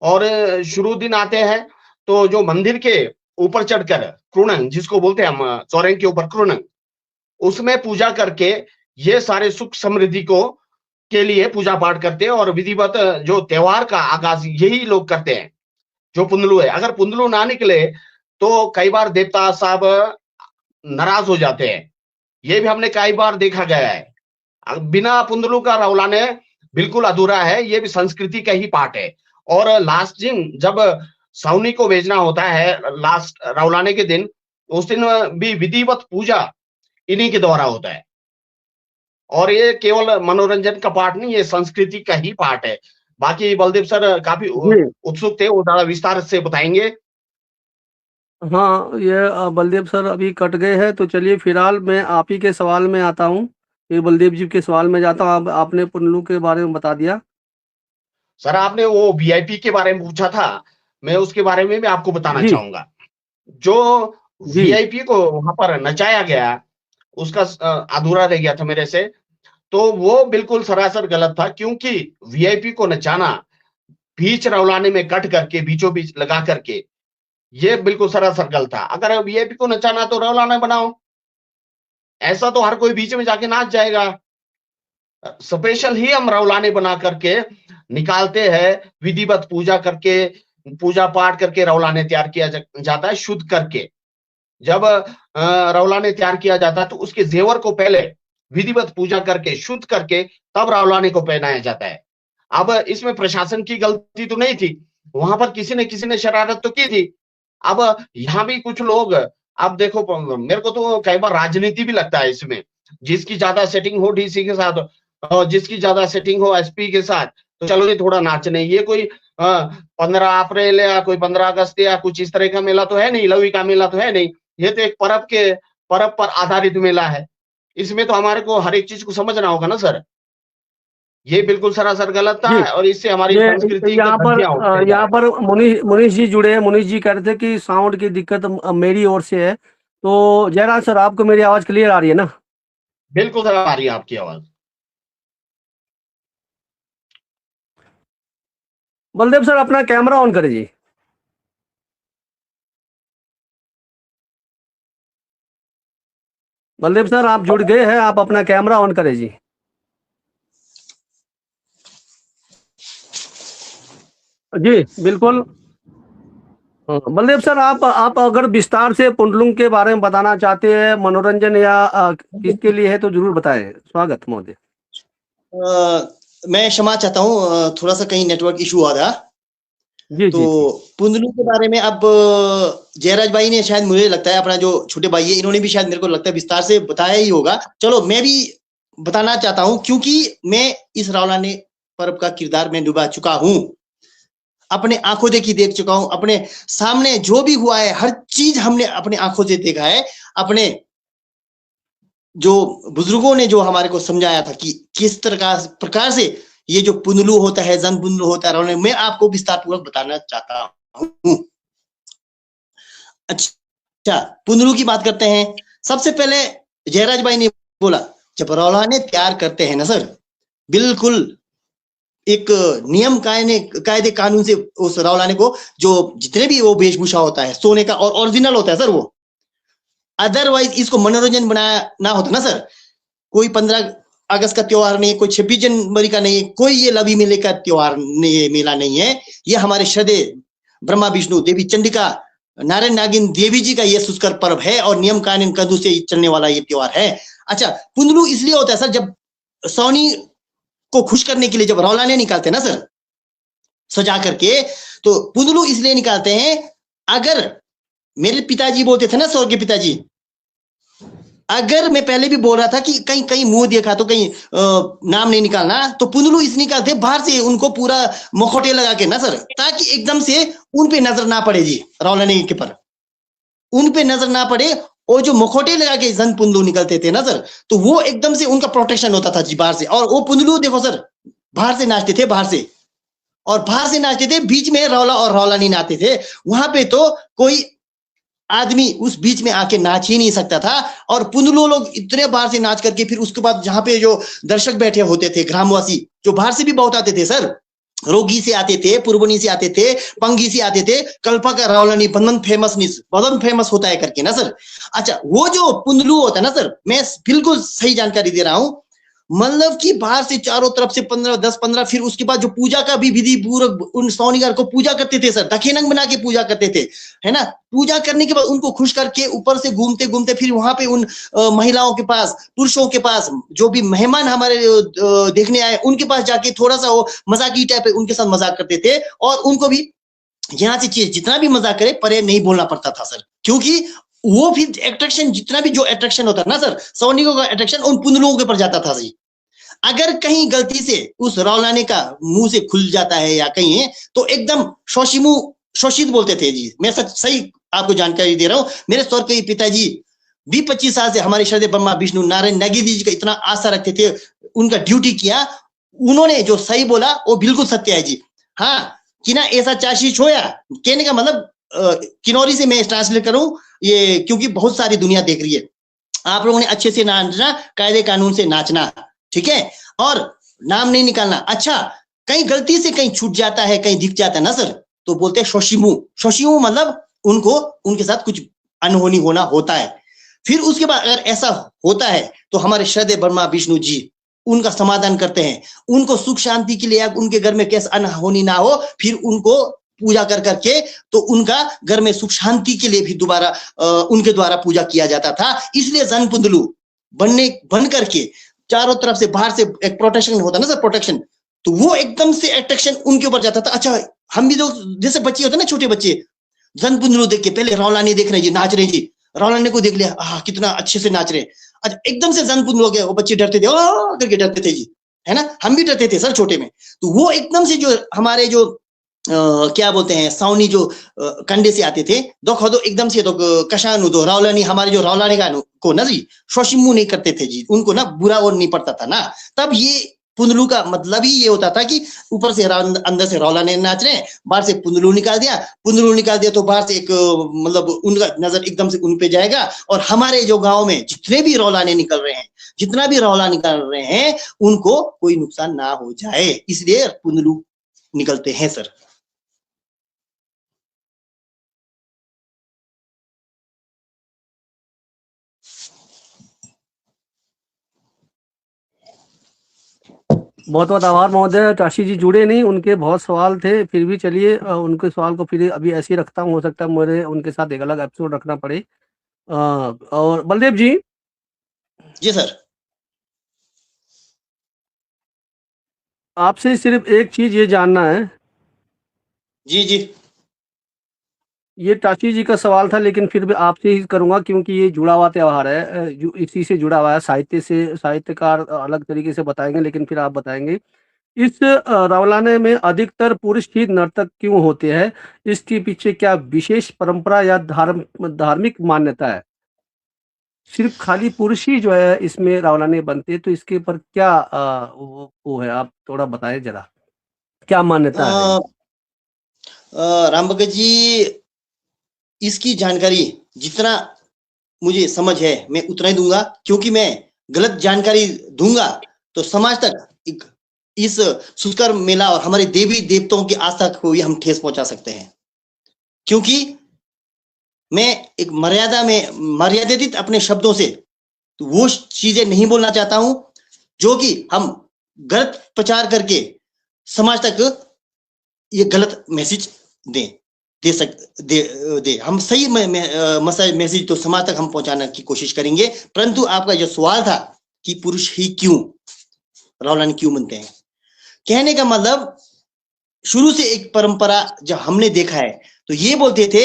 C: और शुरू दिन आते हैं तो जो मंदिर के ऊपर चढ़कर क्रुणंग, जिसको बोलते हैं हम, चौरंग के ऊपर क्रुणंग, उसमें पूजा करके ये सारे सुख समृद्धि को के लिए पूजा पाठ करते हैं। और विधिवत जो त्योहार का आगाज यही लोग करते हैं, जो पुंदलू है। अगर पुंदलू ना निकले तो कई बार देवता साहब नाराज हो जाते हैं, ये भी हमने कई बार देखा गया है। बिना पुंदलू का रौलाने बिल्कुल अधूरा है, ये भी संस्कृति का ही पार्ट है। और लास्ट दिन जब सावनी को भेजना होता है, लास्ट रौलाने के दिन, उस दिन भी विधिवत पूजा इन्हीं के द्वारा होता है। और ये केवल मनोरंजन का पार्ट नहीं, ये संस्कृति का ही पार्ट है। बाकी बलदेव सर काफी
A: जी
C: उत्सुक थे, वो ज्यादा विस्तार से बताएंगे।
A: हाँ, ये बलदेव सर अभी कट गए हैं, तो चलिए फिलहाल मैं आप ही के सवाल में आता हूँ। ये बलदेव जी के सवाल में जाता हूँ। आपने पुंडलू के बारे में बता दिया।
C: सर आपने वो वीआईपी के बारे में पूछा था, मैं उसके बारे में भी आपको बताना
A: जी
C: चाहूंगा। जो
A: जी।
C: वीआईपी को वहां पर नचाया गया, उसका अधूरा रह गया था मेरे से, तो वो बिल्कुल सरासर गलत था। क्योंकि वीआईपी को नचाना बीच रौलाने में कट करके बीचों बीच लगा करके, ये बिल्कुल सरासर गलत था। अगर वीआईपी को नचाना तो रौलाना बनाओ, ऐसा तो हर कोई बीच में जाके नाच जाएगा। स्पेशल ही हम रौलाने बना करके निकालते हैं, विधिवत पूजा करके पूजा पाठ करके रौलाने तैयार किया जाता है, शुद्ध करके। जब रौलाने तैयार किया जाता है तो उसके जेवर को पहले विधिवत पूजा करके शुद्ध करके तब रौलाने को पहनाया जाता है। अब इसमें प्रशासन की गलती तो नहीं थी, वहां पर किसी ने शरारत तो की थी। अब यहाँ भी कुछ लोग, अब देखो मेरे को तो कई बार राजनीति भी लगता है इसमें, जिसकी ज्यादा सेटिंग हो डीसी के साथ और जिसकी ज्यादा सेटिंग हो एसपी के साथ, तो चलो ये थोड़ा नाचने, ये कोई 15 अप्रैल या कोई 15 अगस्त या कुछ इस तरह का मेला तो है नहीं, लवी का मेला तो है नहीं, ये तो एक पर्व पर आधारित मेला है। इसमें तो हमारे को हर एक चीज को समझना होगा ना सर। ये बिल्कुल सरासर गलत था और इससे हमारी संस्कृति का धज्जियां उठते जा
A: यहाँ पर मुनीष जी जुड़े हैं। मुनीष जी कह रहे थे कि साउंड की दिक्कत मेरी ओर से है। तो जयराज सर, आपको मेरी आवाज क्लियर आ रही है ना?
C: बिल्कुल सर, आ रही है आपकी आवाज।
A: बलदेव सर, अपना कैमरा ऑन करें जी। बलदेव सर, आप जुड़ गए हैं, आप अपना कैमरा ऑन करें जी। जी बिल्कुल। बलदेव सर, आप अगर विस्तार से पुंडलुंग के बारे में बताना चाहते हैं, मनोरंजन या किसके लिए है, तो जरूर बताएं। स्वागत महोदय।
B: मैं क्षमा चाहता हूँ, थोड़ा सा कहीं नेटवर्क इशू आ रहा।
A: जी
B: तो पुंडलुंग के बारे में अब जयराज भाई ने, शायद मुझे लगता है अपना जो छोटे भाई है, इन्होंने भी शायद मेरे को लगता है विस्तार से बताया ही होगा। चलो मैं भी बताना चाहता हूँ, क्योंकि मैं इस रौलाने पर्व का किरदार में डुबा चुका हूँ, अपने आंखों देखी देख चुका हूं। अपने सामने जो भी हुआ है हर चीज हमने अपने आंखों से देखा है। अपने जो बुजुर्गों ने जो हमारे को समझाया था कि किस प्रकार से ये जो पुंडलू होता है, जन पुंडलू होता है, मैं आपको विस्तार पूर्वक बताना चाहता हूं। अच्छा, पुंडलू की बात करते हैं। सबसे पहले जयराज भाई ने बोला, जब रौलाने तैयार करते हैं ना सर, बिल्कुल एक नियम कायदे कानून से उस रौलाने को, जो जितने भी वो वेशभूषा होता है सोने का और ओरिजिनल होता है सर वो, अदरवाइज इसको मनोरंजन बनाया ना होता ना सर। कोई 15 अगस्त का त्योहार नहीं है, कोई 26 जनवरी का नहीं है, कोई ये लवी मेले का त्योहार नहीं, मेला नहीं है। ये हमारे श्रद्धेय ब्रह्मा विष्णु देवी चंडिका नारायण नागिन देवी जी का ये सुस्कर पर्व है और नियम कानून कदू से चलने वाला ये त्योहार है। अच्छा, पुंडलू इसलिए होता है सर, जब सौनी को खुश करने के लिए जब रौलाने निकालते हैं ना सर सजा करके, तो पुंडलू इसलिए निकालते हैं। अगर मेरे पिताजी बोलते थे ना, स्वर्गीय पिताजी, अगर मैं पहले भी बोल रहा था कि कहीं कहीं मुंह देखा तो कहीं नाम नहीं निकालना, तो पुंडलू इस निकालते बाहर से उनको पूरा मुखौटे लगा के ना सर, ताकि एकदम से उन पे नजर ना पड़े जी, रौलाने के पर उन पे नजर ना पड़े। और जो मुखौटे लगा के जन पुंडलू निकलते थे ना सर, तो वो एकदम से उनका प्रोटेक्शन होता था जी बाहर से। और वो पुंडलू देखो सर, बाहर से नाचते थे, बाहर से, और बाहर से नाचते थे, बीच में रौला और रौलानी नाचते थे। वहां पे तो कोई आदमी उस बीच में आके नाच ही नहीं सकता था। और पुंडलू लोग इतने बाहर से नाच करके फिर उसके बाद जहां पे जो दर्शक बैठे होते थे, ग्रामवासी जो बाहर से भी बहुत आते थे सर, रोगी से आते थे, पुरबनी से आते थे, पंगी से आते थे, कल्पा का रौलानी बदन फेमस होता है करके ना सर। अच्छा, वो जो पुंडलू होता है ना सर, मैं बिल्कुल सही जानकारी दे रहा हूं, मतलब कि बाहर से चारों तरफ से 10-15, फिर उसके बाद जो पूजा का भी विधि पूर्वक उन सौनिगार को पूजा करते थे सर, दखेनंग बना के पूजा करते थे, है ना। पूजा करने के बाद उनको खुश करके ऊपर से घूमते घूमते फिर वहां पे उन महिलाओं के पास, पुरुषों के पास, जो भी मेहमान हमारे देखने आए उनके पास जाके थोड़ा सा वो मजाकी टाइप पे उनके साथ मजाक करते थे। और उनको भी यहाँ से चीज जितना भी मजाक करे परे नहीं बोलना पड़ता था सर, क्योंकि वो फिर अट्रैक्शन, जितना भी जो अट्रैक्शन होता है ना सर, सौनिकों का अट्रैक्शन उन पुंडलुओं के ऊपर जाता था जी। अगर कहीं गलती से उस रौलाने का मुंह से खुल जाता है या कहीं है, तो एकदम शोषित बोलते थे जी। मैं सही आपको जानकारी दे रहा हूं। मेरे स्वर्गीय पिताजी 20-25 साल से हमारे श्रद्धेय ब्रह्मा विष्णु नारायण नागिन जी का इतना आस्था रखते थे, उनका ड्यूटी किया। उन्होंने जो सही बोला वो बिल्कुल सत्य है जी। हाँ, कि ना ऐसा चाशी छोया कहने का मतलब किनौरी से मैं ट्रांसलेट करूं ये, क्योंकि बहुत सारी दुनिया देख रही है। आप लोगों ने अच्छे से नाचना, कायदे कानून से नाचना, ठीक है, और नाम नहीं निकालना। अच्छा, कहीं गलती से कहीं छूट जाता है, कहीं दिख जाता है ना सर, तो बोलते हैं शोशिमु मतलब उनको उनके साथ कुछ अनहोनी होना होता है। फिर उसके बाद अगर ऐसा होता है तो हमारे श्रद्धेय ब्रह्मा विष्णु जी उनका समाधान करते हैं, उनको सुख शांति के लिए, उनके घर में कैसे अनहोनी ना हो, फिर उनको पूजा कर करके तो उनका घर में सुख शांति के लिए भी दोबारा उनके द्वारा पूजा किया जाता था। इसलिए जन पुंदलू बन करके चारों तरफ से बाहर से एक प्रोटेक्शन होता ना सर, प्रोटेक्शन, तो वो एकदम से अट्रैक्शन उनके ऊपर जाता था। अच्छा, हम भी जो जैसे बच्चे होते ना, छोटे बच्चे जन पुंदलू देख के पहले रावलानी देख रहे जी, नाच रहे जी, रावलानी को देख लिया, कितना अच्छे से नाच रहे। अच्छा, एकदम से जन पुंदलू हो गया, वो बच्चे डरते थे, करके डरते थे जी, है ना, हम भी डरते थे सर छोटे में। तो वो एकदम से जो हमारे जो क्या बोलते हैं सावनी जो कंडे से आते थे, दो एकदम से कशानु दो रावलानी, हमारे जो रावलानी का को ना जी शोशिमु नहीं करते थे जी, उनको ना बुरा और नहीं पड़ता था ना। तब ये पुंदलू का मतलब ही ये होता था कि ऊपर से अंदर से रावलानी नाच रहे हैं, बाहर से पुंदलू निकाल दिया तो बाहर से एक मतलब उनका नजर एकदम से उन पे जाएगा, और हमारे जो गांव में जितने भी रौलाने निकल रहे हैं, जितना भी रौला निकल रहे हैं, उनको कोई नुकसान ना हो जाए, इसलिए पुंदलू निकलते हैं सर।
A: बहुत बहुत आभार महोदय। टाशी जी जुड़े नहीं, उनके बहुत सवाल थे, फिर भी चलिए उनके सवाल को फिर अभी ऐसे ही रखता हूँ, हो सकता है मुझे उनके साथ एक अलग एपिसोड रखना पड़े। और बलदेव जी।
B: जी सर।
A: आपसे सिर्फ एक चीज ये जानना है।
B: जी जी।
A: ये टाशी जी का सवाल था, लेकिन फिर भी आपसे ही करूंगा क्योंकि ये जुड़ा हुआ त्योहार है, जो इसी से जुड़ा हुआ है, साहित्य से, साहित्यकार अलग तरीके से बताएंगे, लेकिन फिर आप बताएंगे इस रावलाने में अधिकतर पुरुष ही नर्तक क्यों होते हैं? इसके पीछे क्या विशेष परंपरा या धार्मिक मान्यता है? सिर्फ खाली पुरुष ही जो है इसमें रावलाने बनते हैं, तो इसके ऊपर क्या वो है, आप थोड़ा बताएं जरा, क्या मान्यता है?
B: राम भगत जी, इसकी जानकारी जितना मुझे समझ है मैं उतना ही दूंगा, क्योंकि मैं गलत जानकारी दूंगा तो समाज तक इस सुस्कर मेला और हमारे देवी देवताओं की आस्था को भी हम ठेस पहुंचा सकते हैं। क्योंकि मैं एक मर्यादित अपने शब्दों से तो वो चीजें नहीं बोलना चाहता हूं जो कि हम गलत प्रचार करके समाज तक ये गलत मैसेज दे हम सही मैसेज तो समाज तक हम पहुंचाने की कोशिश करेंगे। परंतु आपका जो सवाल था कि पुरुष ही क्यों रावलानी क्यों बनते हैं, कहने का मतलब शुरू से एक परंपरा जब हमने देखा है तो ये बोलते थे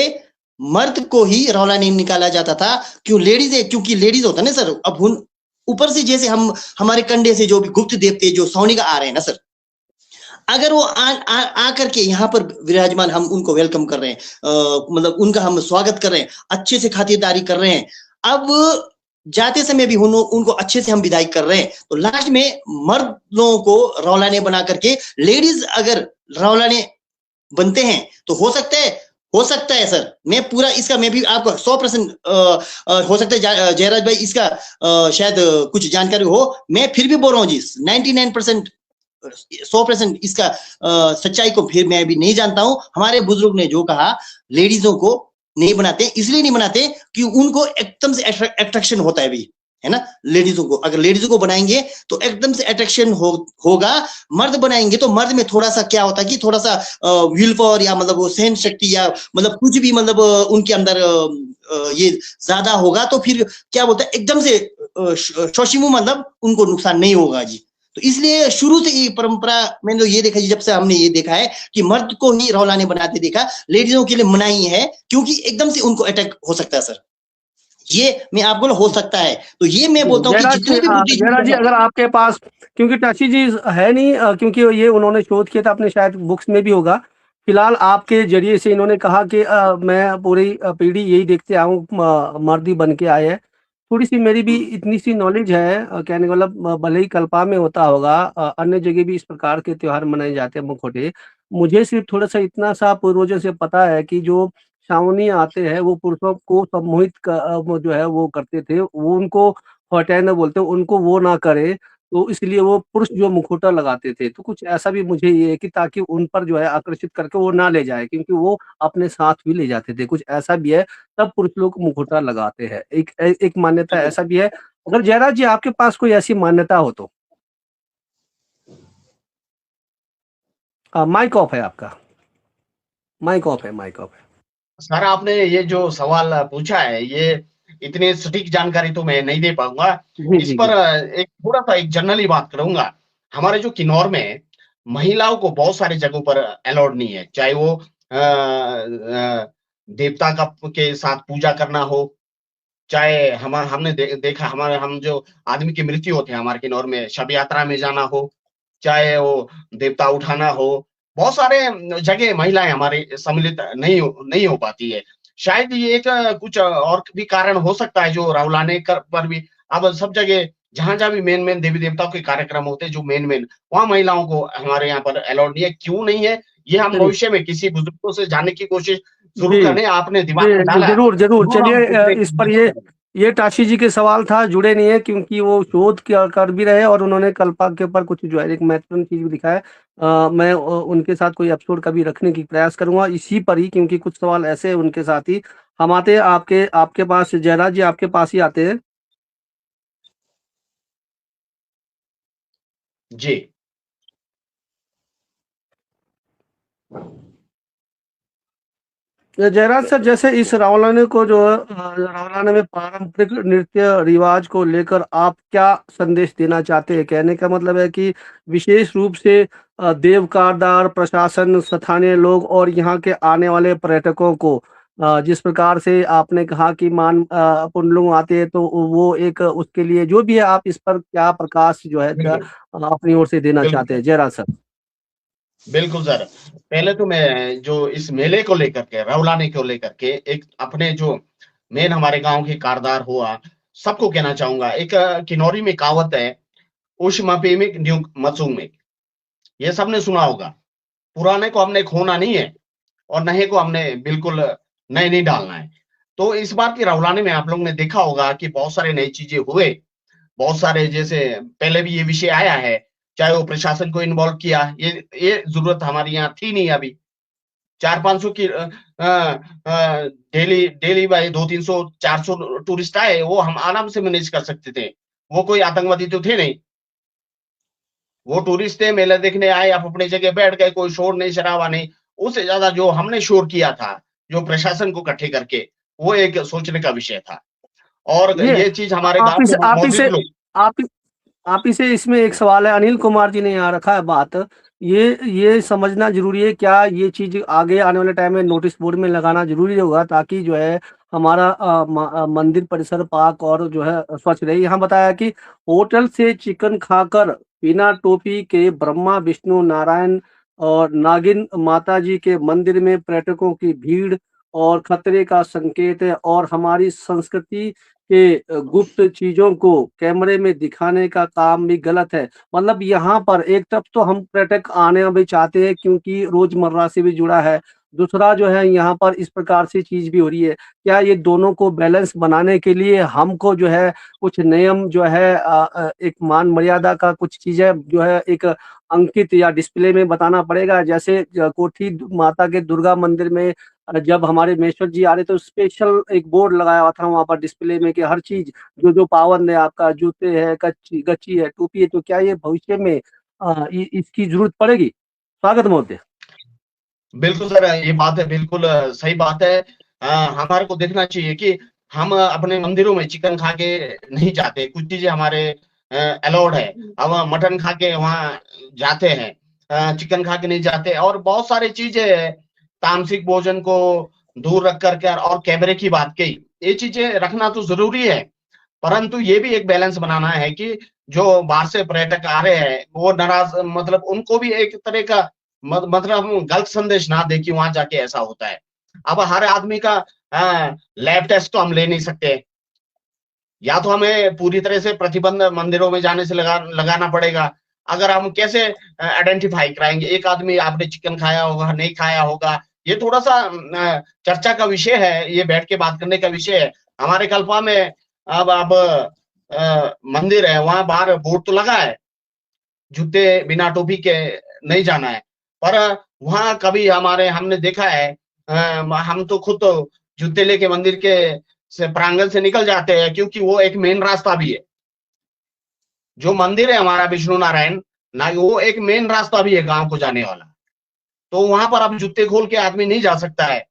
B: मर्द को ही रावलानी निकाला जाता था। क्यों लेडीज है, क्योंकि लेडीज होता ना सर। अब ऊपर से जैसे हम हमारे कंडे से जो भी गुप्त देवते जो सौनी का आ रहे हैं ना सर, अगर वो आ करके यहाँ पर विराजमान, हम उनको वेलकम कर रहे हैं, मतलब उनका हम स्वागत कर रहे हैं, अच्छे से खातिरदारी कर रहे हैं। अब जाते समय भी उनको अच्छे से हम विदाई कर रहे हैं, तो लास्ट में मर्दों को रौलाने बना करके लेडीज अगर रौलाने बनते हैं तो हो सकता है सर। मैं पूरा इसका मैं भी आपको 100% हो सकता है जयराज भाई इसका शायद कुछ जानकारी हो, मैं फिर भी बोल रहा हूँ जी 99% 100% इसका सच्चाई को फिर मैं भी नहीं जानता हूं। हमारे बुजुर्ग ने जो कहा, लेडीजों को नहीं बनाते, इसलिए नहीं बनाते कि उनको एकदम से अट्रैक्शन होता है भी, है ना। लेडीजों को अगर लेडीजों को बनाएंगे तो एकदम से अट्रैक्शन होगा। मर्द बनाएंगे तो मर्द में थोड़ा सा क्या होता है कि थोड़ा सा विल पावर या मतलब वो सहन शक्ति या मतलब कुछ भी मतलब उनके अंदर ये ज्यादा होगा, तो फिर क्या बोलते हैं एकदम से शोशिमु मतलब उनको नुकसान नहीं होगा जी। तो इसलिए शुरू से ये परंपरा मैंने तो ये देखा जी, जब से हमने ये देखा है कि मर्द को ही रौलाने बनाते देखा, लेडीजों के लिए मनाही है क्योंकि एकदम से उनको अटैक हो सकता है सर। ये मैं आपको हो सकता है, तो ये मैं बोलता हूँ कि जितने भी
A: जयराज जी अगर आपके पास, क्योंकि टाशी जी है नहीं, क्योंकि ये उन्होंने शोध किया था अपने, शायद बुक्स में भी होगा। फिलहाल आपके जरिए से इन्होंने कहा कि मैं पूरी पीढ़ी यही देखते आऊँ, मर्दी बन के आए हैं। थोड़ी सी मेरी भी इतनी सी नॉलेज है, कहने का मतलब भले ही कल्पा में होता होगा, अन्य जगह भी इस प्रकार के त्योहार मनाए जाते हैं मुखौटे। मुझे सिर्फ थोड़ा सा इतना सा पूर्वजों से पता है कि जो सावनी आते हैं वो पुरुषों को सम्मोहित जो है वो करते थे, वो उनको हौटैना बोलते हैं, उनको वो ना करे, तो इसलिए वो पुरुष जो मुखौटा लगाते थे। तो कुछ ऐसा भी मुझे ये है कि ताकि उन पर जो है आकर्षित करके वो ना ले जाए, क्योंकि वो अपने साथ भी ले जाते थे, कुछ ऐसा भी है, तब पुरुष लोग मुखौटा लगाते हैं। एक मान्यता ऐसा भी है। अगर जयराज जी आपके पास कोई ऐसी मान्यता हो तो। माइक ऑफ है आपका। माइक ऑफ है, माइक ऑफ है।
C: सर आपने ये जो सवाल पूछा है, ये इतनी सटीक जानकारी तो मैं नहीं दे पाऊंगा।
A: जी
C: इस
A: जी
C: पर
A: जी।
C: एक थोड़ा सा एक जनरली बात करूंगा। हमारे जो किन्नौर में महिलाओं को बहुत सारी जगहों पर अलाउड नहीं है, चाहे वो देवता का के साथ पूजा करना हो, चाहे हमने देखा हमारे हम जो आदमी की मृत्यु होती है हमारे किन्नौर में, शव यात्रा में जाना हो, चाहे वो देवता उठाना हो, बहुत सारे जगह महिलाएं हमारे सम्मिलित नहीं हो पाती है। शायद ये एक कुछ और भी कारण हो सकता है जो रौलाने पर भी। अब सब जगह जहां जहां भी मेन देवी देवताओं के कार्यक्रम होते हैं, जो मेन वहां महिलाओं को हमारे यहाँ पर अलाउड नहीं है। क्यों नहीं है, ये हम
A: चलिए।
C: भविष्य में किसी बुजुर्गों से जानने की कोशिश जरूर
A: जी
C: करें। आपने
A: जी
C: दिमाग में डाला है,
A: जरूर जरूर।
C: जरूर हम
A: चलिए,
C: उससे
A: इस पर
C: बातचीत करें।
A: ये टाशी जी के सवाल था, जुड़े नहीं है क्योंकि वो शोध कर भी रहे और उन्होंने कल्पा के ऊपर कुछ जो है एक महत्वपूर्ण चीज भी दिखा है। मैं उनके साथ कोई एपिसोड कभी रखने की प्रयास करूंगा इसी पर ही, क्योंकि कुछ सवाल ऐसे हैं उनके साथ ही। हम आते हैं आपके आपके पास, जयराज जी आपके पास ही आते हैं।
C: जी
A: जयराज सर, जैसे इस रावलाने को जो है, रावलाने में पारंपरिक नृत्य रिवाज को लेकर आप क्या संदेश देना चाहते हैं? कहने का मतलब है कि विशेष रूप से देव कारदार, प्रशासन, स्थानीय लोग और यहाँ के आने वाले पर्यटकों को, जिस प्रकार से आपने कहा कि अपन लोग आते हैं तो वो एक उसके लिए जो भी है, आप इस पर क्या प्रकाश जो है
C: बिल्कुल
A: अपनी ओर से देना
C: बिल्कुल
A: चाहते हैं जयराज सर?
C: बिल्कुल सर। पहले तो मैं जो इस मेले को लेकर के, रौलाने को लेकर के, एक अपने जो मेन हमारे गांव के कारदार हुआ, सबको कहना चाहूंगा। एक किन्नौरी में कहावत है, उश मपेमिक न्यू मसूमिक। ये सबने सुना होगा। पुराने को हमने खोना नहीं है और नए को हमने बिल्कुल नए नहीं डालना है। तो इस बार की रौलाने में आप लोगों ने देखा होगा कि बहुत सारे नई चीजें हुए। बहुत सारे, जैसे पहले भी ये विषय आया है, चाहे वो प्रशासन को इन्वॉल्व किया, ये जरूरत हमारी यहाँ थी नहीं। अभी 400-500 की डेली डेली भाई 200-300-400 टूरिस्ट आए, वो हम आराम से मैनेज कर सकते थे। वो कोई आतंकवादी तो थे नहीं, वो टूरिस्ट थे, मेला देखने आए, आप अपनी जगह बैठ गए, कोई शोर नहीं शराबा नहीं। उससे ज्यादा जो हमने शोर किया था, जो प्रशासन को इकट्ठे करके, वो एक सोचने का विषय था। और
A: ये
C: ये चीज हमारे
A: आप
C: गांव
A: इस
C: के
A: आप
C: मौजूद
A: इसे
C: लोग।
A: आप आप इसे इसमें एक सवाल है, अनिल कुमार जी ने यहाँ रखा है बात। ये समझना जरूरी है, क्या ये चीज आगे आने वाले टाइम में नोटिस बोर्ड में लगाना जरूरी होगा ताकि जो है हमारा मंदिर परिसर पाक और जो है स्वच्छ रहे? यहाँ बताया कि होटल से चिकन खाकर बिना टोपी के ब्रह्मा विष्णु नारायण और नागिन माता जी के मंदिर में पर्यटकों की भीड़ और खतरे का संकेत है, और हमारी संस्कृति के गुप्त चीजों को कैमरे में दिखाने का काम भी गलत है। मतलब यहाँ पर एक तरफ तो हम पर्यटक आने भी चाहते हैं क्योंकि रोजमर्रा से भी जुड़ा है, दूसरा जो है यहाँ पर इस प्रकार से चीज भी हो रही है। क्या ये दोनों को बैलेंस बनाने के लिए हमको जो है कुछ नियम जो है एक मान मर्यादा का कुछ चीजें जो है एक अंकित या डिस्प्ले में बताना पड़ेगा? जैसे कोठी माता के दुर्गा मंदिर में जब हमारे महेश्वर जी आ रहे तो स्पेशल एक बोर्ड लगाया हुआ था वहां पर डिस्प्ले में कि हर चीज जो जो पावन है, आपका जूते है, कच्ची गच्ची है, टोपी है। तो क्या ये भविष्य में इसकी जरूरत पड़ेगी? स्वागत महोदय।
C: बिल्कुल सर, ये बात है, बिल्कुल सही बात है। हमारे को देखना चाहिए कि हम अपने मंदिरों में चिकन खा के नहीं जाते, कुछ चीजें हमारे अलाउड है। अब मटन खा के वहां जाते हैं, चिकन खा के नहीं जाते। और बहुत सारी चीजें हैं, तामसिक भोजन को दूर रख करके, और कैमरे की बात कही, ये चीजें रखना तो जरूरी है। परंतु ये भी एक बैलेंस बनाना है कि जो बाहर से पर्यटक आ रहे हैं, वो नाराज, मतलब उनको भी एक तरह का मतलब हम गलत संदेश ना दे कि वहां जाके ऐसा होता है। अब हर आदमी का लैब टेस्ट तो हम ले नहीं सकते। या तो हमें पूरी तरह से प्रतिबंध मंदिरों में जाने से लगाना पड़ेगा। अगर हम कैसे आइडेंटिफाई कराएंगे एक आदमी आपने चिकन खाया होगा नहीं खाया होगा? ये थोड़ा सा चर्चा का विषय है, ये बैठ के बात करने का विषय है। हमारे कल्पा में अब मंदिर है, वहां बाहर बोर्ड तो लगा है, जूते बिना टोपी के नहीं जाना है। पर वहां कभी हमने देखा है, हम तो खुद तो जूते लेके मंदिर के से प्रांगण से निकल जाते हैं, क्योंकि वो एक मेन रास्ता भी है। जो मंदिर है हमारा विष्णु नारायण ना, वो एक मेन रास्ता भी है गांव को जाने वाला। तो वहां पर अब जूते खोल के आदमी नहीं जा सकता है।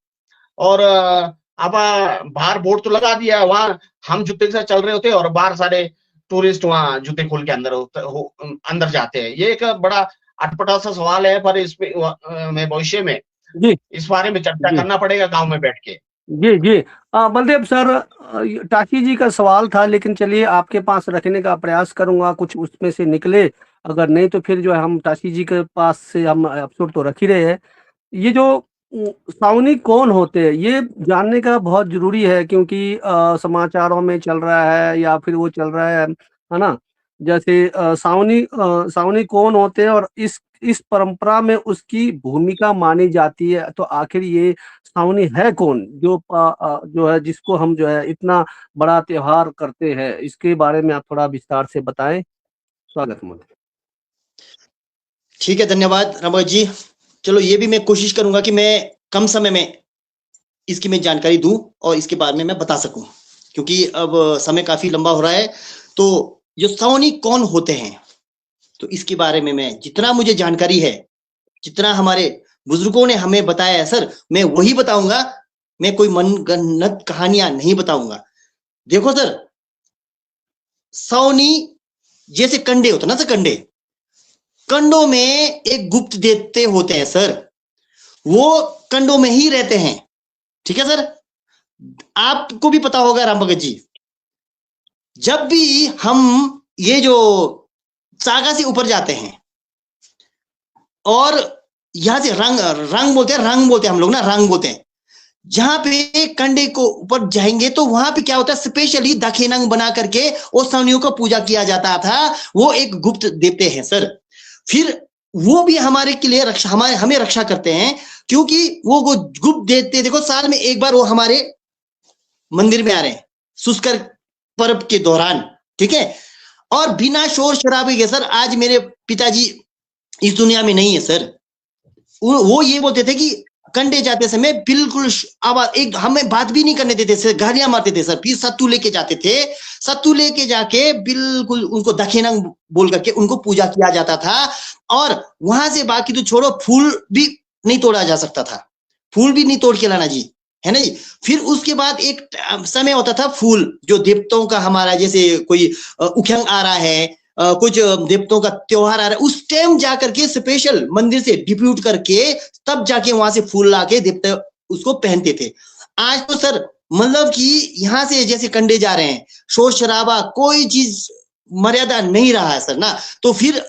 C: और अब बाहर बोर्ड तो लगा दिया है, वहां हम जूते के साथ चल रहे होते हैं और बाहर सारे टूरिस्ट वहां जूते खोल के अंदर जाते हैं। ये एक बड़ा अटपटा सा सवाल है, पर इसमें में भविष्य में
A: जी,
C: इस बारे में चर्चा
A: जी।
C: करना पड़ेगा गांव में बैठ के।
A: जी, जी। बलदेव सर, टाकी जी का सवाल था, लेकिन चलिए आपके पास रखने का प्रयास करूँगा, कुछ उसमें से निकले, अगर नहीं तो फिर जो है हम टाकी जी के पास से हम एपिसोड तो रख ही रहे हैं। ये जो सावनी कौन होते हैं, ये जानने का बहुत ज़रूरी है, क्योंकि समाचारों में चल रहा है या फिर वो चल रहा है ना? जैसे सावनी कौन होते हैं और इस परंपरा में उसकी भूमिका मानी जाती है, तो आखिर ये सावनी है कौन? जो है जिसको हम जो है इतना बड़ा त्योहार करते हैं, इसके बारे में आप थोड़ा विस्तार से बताएँ? स्वागत है मुझे।
B: ठीक है, धन्यवाद रमोज जी। चलो ये भी मैं कोशिश करूंगा कि मैं कम समय में इसकी मैं जानकारी दूं और इसके बारे में मैं बता सकूं, क्योंकि अब समय काफी लंबा हो रहा है। तो जो सावनी कौन होते हैं, तो इसके बारे में मैं जितना मुझे जानकारी है, जितना हमारे बुजुर्गों ने हमें बताया है सर, मैं वही बताऊंगा। मैं कोई मनगढ़ंत कहानियां नहीं बताऊंगा। देखो सर, सावनी जैसे कंडे होते ना सर, कंडों में एक गुप्त देवते होते हैं सर, वो कंडों में ही रहते हैं। ठीक है सर, आपको भी पता होगा राम भगत जी, जब भी हम ये जो सागा से ऊपर जाते हैं और यहां से रंग बोलते हैं हम लोग ना, रंग बोलते हैं, जहां पे कंडे को ऊपर जाएंगे तो वहां पे क्या होता है, स्पेशली दखेनंग बना करके उस सावनियों का पूजा किया जाता था। वो एक गुप्त देवते हैं सर। फिर वो भी हमारे के लिए हमें रक्षा करते हैं, क्योंकि वो गुप्त देवते, देखो साल में एक बार वो हमारे मंदिर में आ रहे हैं सुस्कर पर्व के दौरान। ठीक है, और बिना शोर शराबे के सर, आज मेरे पिताजी इस दुनिया में नहीं है सर, वो ये बोलते थे कि कंडे जाते समय बिल्कुल आवाज, एक हमें बात भी नहीं करने देते सर, गालियां मारते थे सर। फिर सत्तू लेके जाते थे, सत्तू लेके जाके बिल्कुल उनको दखेनंग बोल करके उनको पूजा किया जाता था। और वहां से बाकी तो छोड़ो, फूल भी नहीं तोड़ा जा सकता था, फूल भी नहीं तोड़ के लाना जी, है ना जी। फिर उसके बाद एक समय होता था फूल, जो देवताओं का हमारा, जैसे कोई उखंग आ रहा है, कुछ देवताओं का त्योहार आ रहा है, उस टाइम जाकर के स्पेशल मंदिर से डिप्यूट करके तब जाके वहां से फूल लाके देवता उसको पहनते थे। आज तो सर मतलब कि यहाँ से जैसे कंडे जा रहे हैं, शोर शराबा, कोई चीज मर्यादा नहीं रहा है सर ना। तो फिर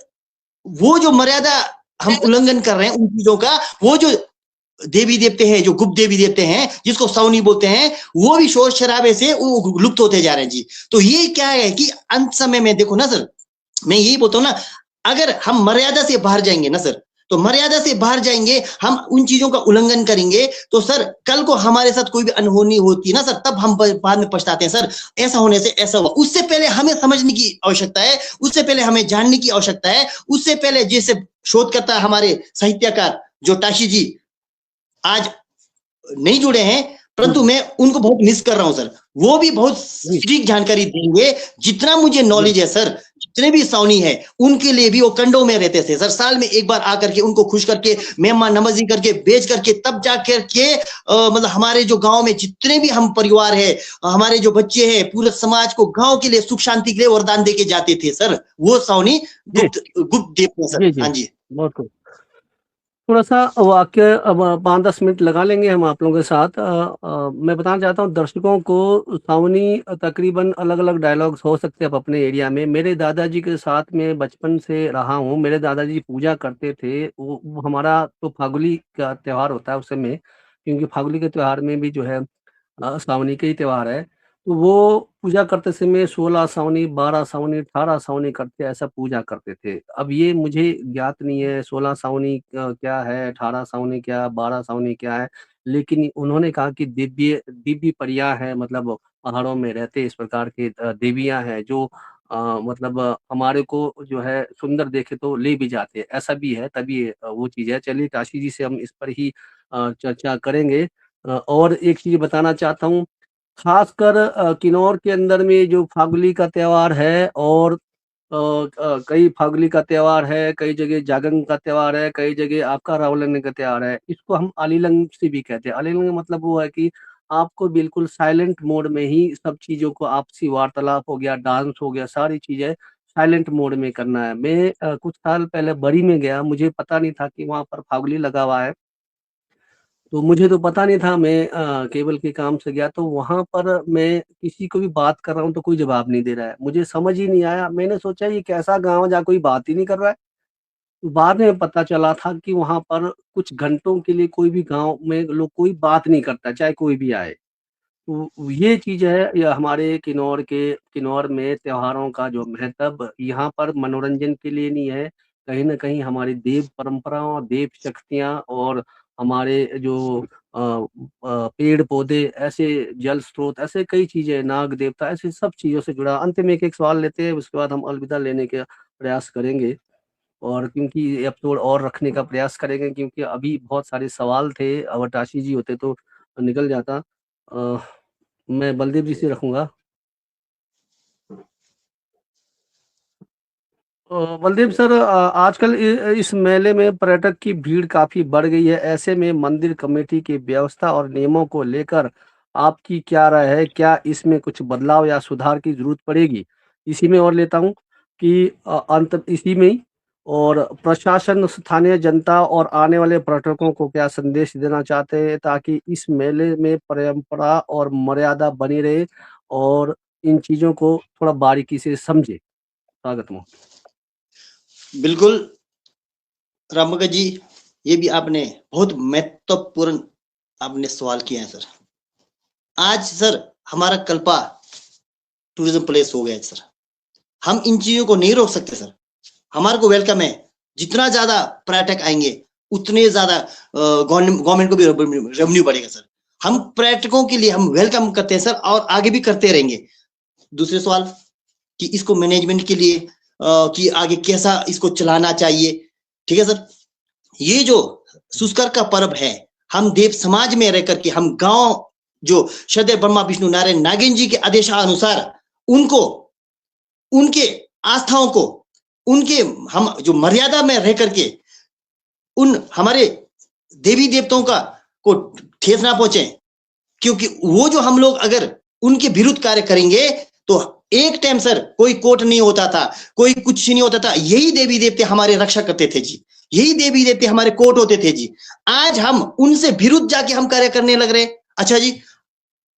B: वो जो मर्यादा हम उल्लंघन कर रहे हैं उन चीजों का, वो जो देवी देवते हैं, जो गुप्त देवी देवते हैं जिसको सावनी बोलते हैं, वो भी शोर शराबे से लुप्त होते जा रहे हैं जी। तो ये क्या है कि अंत समय में देखो ना सर, मैं यही बोलता हूँ ना, अगर हम मर्यादा से बाहर जाएंगे ना सर, तो मर्यादा से बाहर जाएंगे, हम उन चीजों का उल्लंघन करेंगे, तो सर कल को हमारे साथ कोई भी अनहोनी होती है ना सर, तब हम बाद में पछताते हैं सर, ऐसा होने से ऐसा हुआ। उससे पहले हमें समझने की आवश्यकता है, उससे पहले हमें जानने की आवश्यकता है, उससे पहले जैसे शोधकर्ता हमारे साहित्यकार जो टाशी जी आज नहीं जुड़े हैं, परंतु मैं उनको बहुत मिस कर रहा हूं सर, वो भी बहुत सटीक जानकारी देंगे। जितना मुझे नॉलेज है सर, जितने भी सावनी है उनके लिए भी वो कंडों में रहते थे सर, साल में एक बार आकर के उनको खुश करके, मेहमान नवाजी करके, बेच करके, तब जाकर के मतलब हमारे जो गांव में जितने भी हम परिवार है, हमारे जो बच्चे हैं, पूरे समाज को, गांव के लिए, सुख शांति के लिए वरदान दे के जाते थे सर। वो सावनी गुप्त देवते सर। हाँ जी,
A: बहुत खूब। थोड़ा-सा वाक्य अब 5-10 मिनट लगा लेंगे हम आप लोगों के साथ। मैं बताना चाहता हूँ दर्शकों को, सावनी तकरीबन अलग-अलग डायलॉग्स हो सकते हैं अब अपने एरिया में। मेरे दादाजी के साथ मैं बचपन से रहा हूँ, मेरे दादाजी पूजा करते थे। वो हमारा तो फाल्गुनी का त्योहार होता है उस समय, क्योंकि फाल्गुनी के त्योहार में भी जो है सावनी का ही त्योहार है। तो वो पूजा करते समय 16 सावनी, 12 सावनी, 18 सावनी करते, ऐसा पूजा करते थे। अब ये मुझे ज्ञात नहीं है 16 सावनी क्या है, 18 सावनी क्या, 12 सावनी क्या है, लेकिन उन्होंने कहा कि दिव्य दिव्य परियां हैं, मतलब पहाड़ों में रहते इस प्रकार के देवियाँ हैं जो मतलब हमारे को जो है सुंदर देखे तो ले भी जाते हैं, ऐसा भी है, तभी वो चीज़ है। चलिए काशी जी से हम इस पर ही चर्चा करेंगे। और एक चीज़ बताना चाहता हूँ, खासकर किन्नौर के अंदर में जो फाल्गुनी का त्योहार है और कई फागली का त्योहार है, कई जगह जागंग का त्योहार है, कई जगह आपका रावलंग का त्योहार है। इसको हम अलीलंग से भी कहते हैं। अलीलंग मतलब वो है कि आपको बिल्कुल साइलेंट मोड में ही सब चीज़ों को, आपसी वार्तालाप हो गया, डांस हो गया, सारी चीज़ें साइलेंट मोड में करना है। मैं कुछ साल पहले बरी में गया, मुझे पता नहीं था कि वहाँ पर फागली लगा हुआ है। तो मुझे तो पता नहीं था, मैं केबल के काम से गया, तो वहाँ पर मैं किसी को भी बात कर रहा हूँ तो कोई जवाब नहीं दे रहा है। मुझे समझ ही नहीं आया, मैंने सोचा ये कैसा गाँव है जहाँ कोई बात ही नहीं कर रहा है। बाद में पता चला था कि वहाँ पर कुछ घंटों के लिए कोई भी गाँव में लोग कोई बात नहीं करता, चाहे कोई भी आए। तो ये चीज़ है, ये हमारे किन्नौर में त्योहारों का जो महत्व यहाँ पर मनोरंजन के लिए नहीं है, कहीं न कहीं हमारी देव परंपराओं, देव शक्तियाँ और हमारे जो पेड़-पौधे, ऐसे जल स्रोत, ऐसे कई चीज़ें, नाग देवता, ऐसे सब चीज़ों से जुड़ा। अंत में एक सवाल लेते हैं, उसके बाद हम अलविदा लेने का प्रयास करेंगे। और क्योंकि ये एपिसोड और रखने का प्रयास करेंगे, क्योंकि अभी बहुत सारे सवाल थे, अगर टाशी जी होते तो निकल जाता। मैं बलदेव जी से रखूँगा। बलदेव सर, आजकल इस मेले में पर्यटक की भीड़ काफ़ी बढ़ गई है। ऐसे में मंदिर कमेटी की व्यवस्था और नियमों को लेकर आपकी क्या राय है? क्या इसमें कुछ बदलाव या सुधार की ज़रूरत पड़ेगी? इसी में और लेता हूँ कि अंत इसी में ही, और प्रशासन, स्थानीय जनता और आने वाले पर्यटकों को क्या संदेश देना चाहते हैं ताकि इस मेले में परंपरा और मर्यादा बनी रहे और इन चीज़ों को थोड़ा बारीकी से समझें? स्वागत है।
B: बिल्कुल रामभगत जी, ये भी आपने बहुत महत्वपूर्ण आपने सवाल किया है सर। आज सर हमारा कल्पा टूरिज्म प्लेस हो गया है सर। हम इन चीजों को नहीं रोक सकते सर। हमारे को वेलकम है, जितना ज्यादा पर्यटक आएंगे उतने ज्यादा गवर्नमेंट को भी रेवेन्यू बढ़ेगा सर। हम पर्यटकों के लिए हम वेलकम करते हैं सर, और आगे भी करते रहेंगे। दूसरे सवाल कि इसको मैनेजमेंट के लिए कि आगे कैसा इसको चलाना चाहिए, ठीक है सर। ये जो सुस्कर का पर्व है, हम देव समाज में रह करके हम गांव जो सदैव ब्रह्मा विष्णु नारायण नागिन जी के आदेशानुसार उनको, उनके आस्थाओं को, उनके हम जो मर्यादा में रह करके उन हमारे देवी देवताओं का को ठेस ना पहुंचे, क्योंकि वो जो हम लोग अगर उनके विरुद्ध कार्य करेंगे तो एक टाइम सर कोई कोर्ट नहीं होता था, कोई कुछ नहीं होता था। यही देवी देवते हमारे रक्षा करते थे जी, यही देवी देवते हमारे कोर्ट होते थे जी। आज हम उनसे विरुद्ध जाके हम कार्य करने लग रहे। अच्छा जी,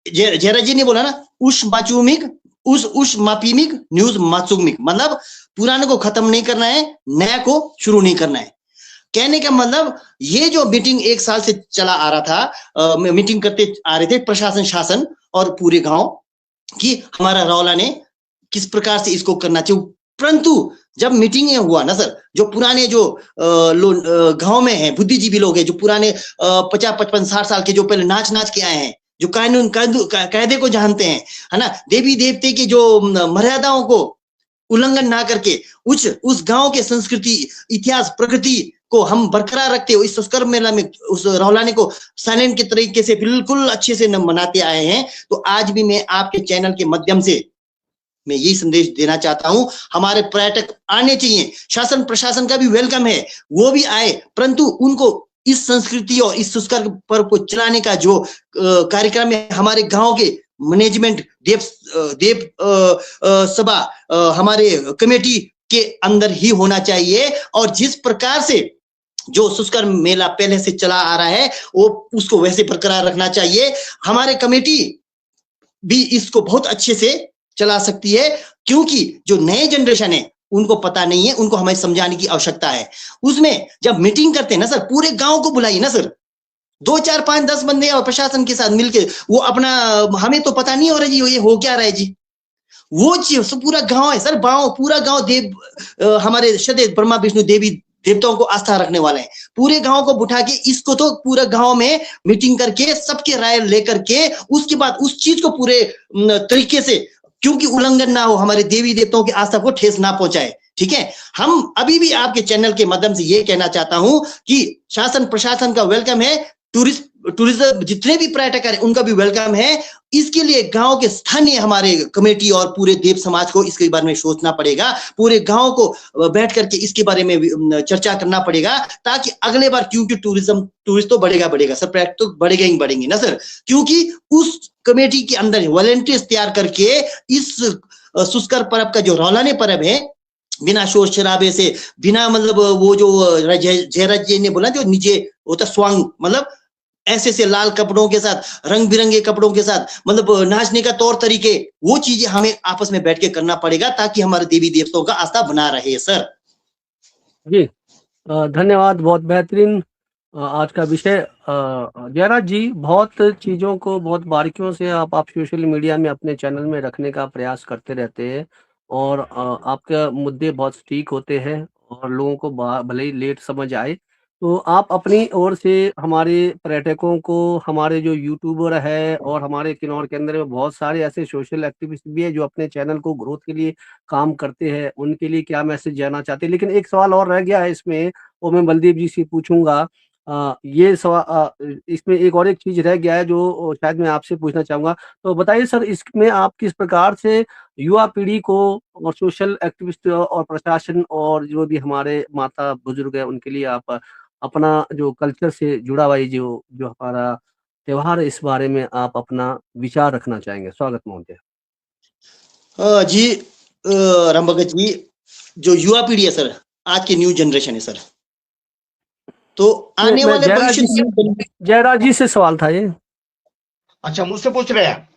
B: जयराज जी ने बोला ना, उस माचुमिक उस मापीमिक न्यूज माचुमिक, मतलब पुराने को खत्म नहीं करना है, नया को शुरू नहीं करना है। कहने का मतलब ये जो मीटिंग एक साल से चला आ रहा था, मीटिंग करते आ रहे थे प्रशासन, शासन और पूरे गांव कि हमारा रौला ने किस प्रकार से इसको करना चाहिए। परंतु जब मीटिंग हुआ ना सर, जो पुराने जो गांव में है बुद्धिजीवी लोग हैं, जो पुराने 50, 55, 60 साल के जो पहले नाच के आए हैं, जो कानून कायदे को जानते हैं, है ना, देवी देवते की जो मर्यादाओं को उल्लंघन ना करके उस गांव के संस्कृति, इतिहास, प्रकृति को हम बरकरार रखते हो, इस संस्कार मेला में उस रौलाने को साइलेंट के तरीके से बिल्कुल अच्छे से मनाते आए हैं। तो आज भी मैं आपके चैनल के माध्यम से मैं यही संदेश देना चाहता हूं, हमारे पर्यटक आने चाहिए, शासन प्रशासन का भी वेलकम है, वो भी आए, परंतु उनको इस संस्कृति और इस संस्कार पर्व को चलाने का जो कार्यक्रम है हमारे गांव के मैनेजमेंट, देव सभा, हमारे कमेटी के अंदर ही होना चाहिए। और जिस प्रकार से जो शुष्कर मेला पहले से चला आ रहा है वो उसको वैसे बरकरार रखना चाहिए। हमारे कमेटी भी इसको बहुत अच्छे से चला सकती है, क्योंकि जो नए जनरेशन है उनको पता नहीं है, उनको हमें समझाने की आवश्यकता है। उसमें जब मीटिंग करते हैं ना सर, पूरे गांव को बुलाइए ना सर, 2, 4, 5, 10 बंदे और प्रशासन के साथ मिलके वो अपना, हमें तो पता नहीं हो रहा जी ये हो क्या रहा है जी, वो चीज पूरा गांव है सर, पूरा गांव देव हमारे सदैव ब्रह्मा विष्णु देवी देवताओं को आस्था रखने वाले हैं। पूरे गांव को बुठा के इसको तो पूरा गांव में मीटिंग करके सबके राय लेकर के उसके बाद उस चीज को पूरे तरीके से, क्योंकि उल्लंघन ना हो, हमारे देवी देवताओं की आस्था को ठेस ना पहुंचाए, ठीक है। हम अभी भी आपके चैनल के माध्यम से ये कहना चाहता हूं कि शासन प्रशासन का वेलकम है, टूरिस्ट टूरिज्म जितने भी पर्यटक हैं उनका भी वेलकम है। इसके लिए गांव के स्थानीय हमारे कमेटी और पूरे देव समाज को इसके बारे में सोचना पड़ेगा, पूरे गांव को बैठ करके इसके बारे में चर्चा करना पड़ेगा, ताकि अगले बार, क्योंकि टूरिस्ट तो बढ़ेगा सर, पर्यटक तो बढ़ेगा ही बढ़ेंगे ना सर, क्योंकि उस कमेटी के अंदर वॉलंटियर्स तैयार करके इस शुष्कर पर्व का जो रौलाने पर्व है, बिना शोर शराबे से, बिना मतलब वो जो जयराज जी ने बोला जो नीचे होता स्वांग, मतलब ऐसे लाल कपड़ों के साथ, रंग बिरंगे कपड़ों के साथ, मतलब नाचने का तौर तरीके, वो चीजें हमें आपस में बैठ के करना पड़ेगा, ताकि हमारे देवी देवताओं का आस्था बना रहे सर।
A: जी धन्यवाद, बहुत बेहतरीन आज का विषय। जयराज जी, बहुत चीज़ों को बहुत बारीकियों से आप सोशल मीडिया में अपने चैनल में रखने का प्रयास करते रहते हैं, और आपके मुद्दे बहुत सटीक होते हैं, और लोगों को भले ही लेट समझ आए, तो आप अपनी ओर से हमारे पर्यटकों को, हमारे जो यूट्यूबर है और हमारे किन्नौर के अंदर में बहुत सारे ऐसे सोशल एक्टिविस्ट भी हैं जो अपने चैनल को ग्रोथ के लिए काम करते हैं, उनके लिए क्या मैसेज जाना चाहते हैं? लेकिन एक सवाल और रह गया है इसमें, वो मैं बलदेव जी से पूछूंगा। इसमें एक चीज रह गया है जो शायद मैं आपसे पूछना चाहूंगा, तो बताइए सर, इसमें आप किस प्रकार से युवा पीढ़ी को और सोशल एक्टिविस्ट और प्रशासन और जो भी हमारे माता बुजुर्ग है उनके लिए आप अपना जो कल्चर से जुड़ा हुआ जो जो हमारा त्योहार है, इस बारे में आप अपना विचार रखना चाहेंगे? स्वागत महोदय।
B: जी राम भगत जी, जो युवा पीढ़ी है सर, आज की न्यू जनरेशन है सर, तो आने वाले भविष्य
A: जयराज जी से सवाल था ये।
C: अच्छा, मुझसे पूछ रहे हैं?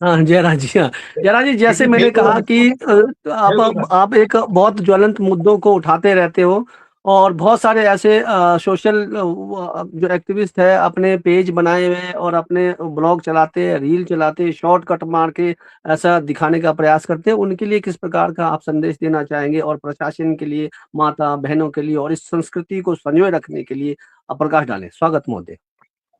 A: हाँ जयराज जी, हाँ जयराज जी, जैसे मैंने कहा कि आप एक बहुत ज्वलंत मुद्दों को उठाते रहते हो, और बहुत सारे ऐसे सोशल जो एक्टिविस्ट है अपने पेज बनाए हुए हैं और अपने ब्लॉग चलाते हैं, रील चलाते हैं, शॉर्टकट मार के ऐसा दिखाने का प्रयास करते हैं, उनके लिए किस प्रकार का आप संदेश देना चाहेंगे, और प्रशासन के लिए, माता बहनों के लिए, और इस संस्कृति को संजोए रखने के लिए आप प्रकाश डालें? स्वागत महोदय।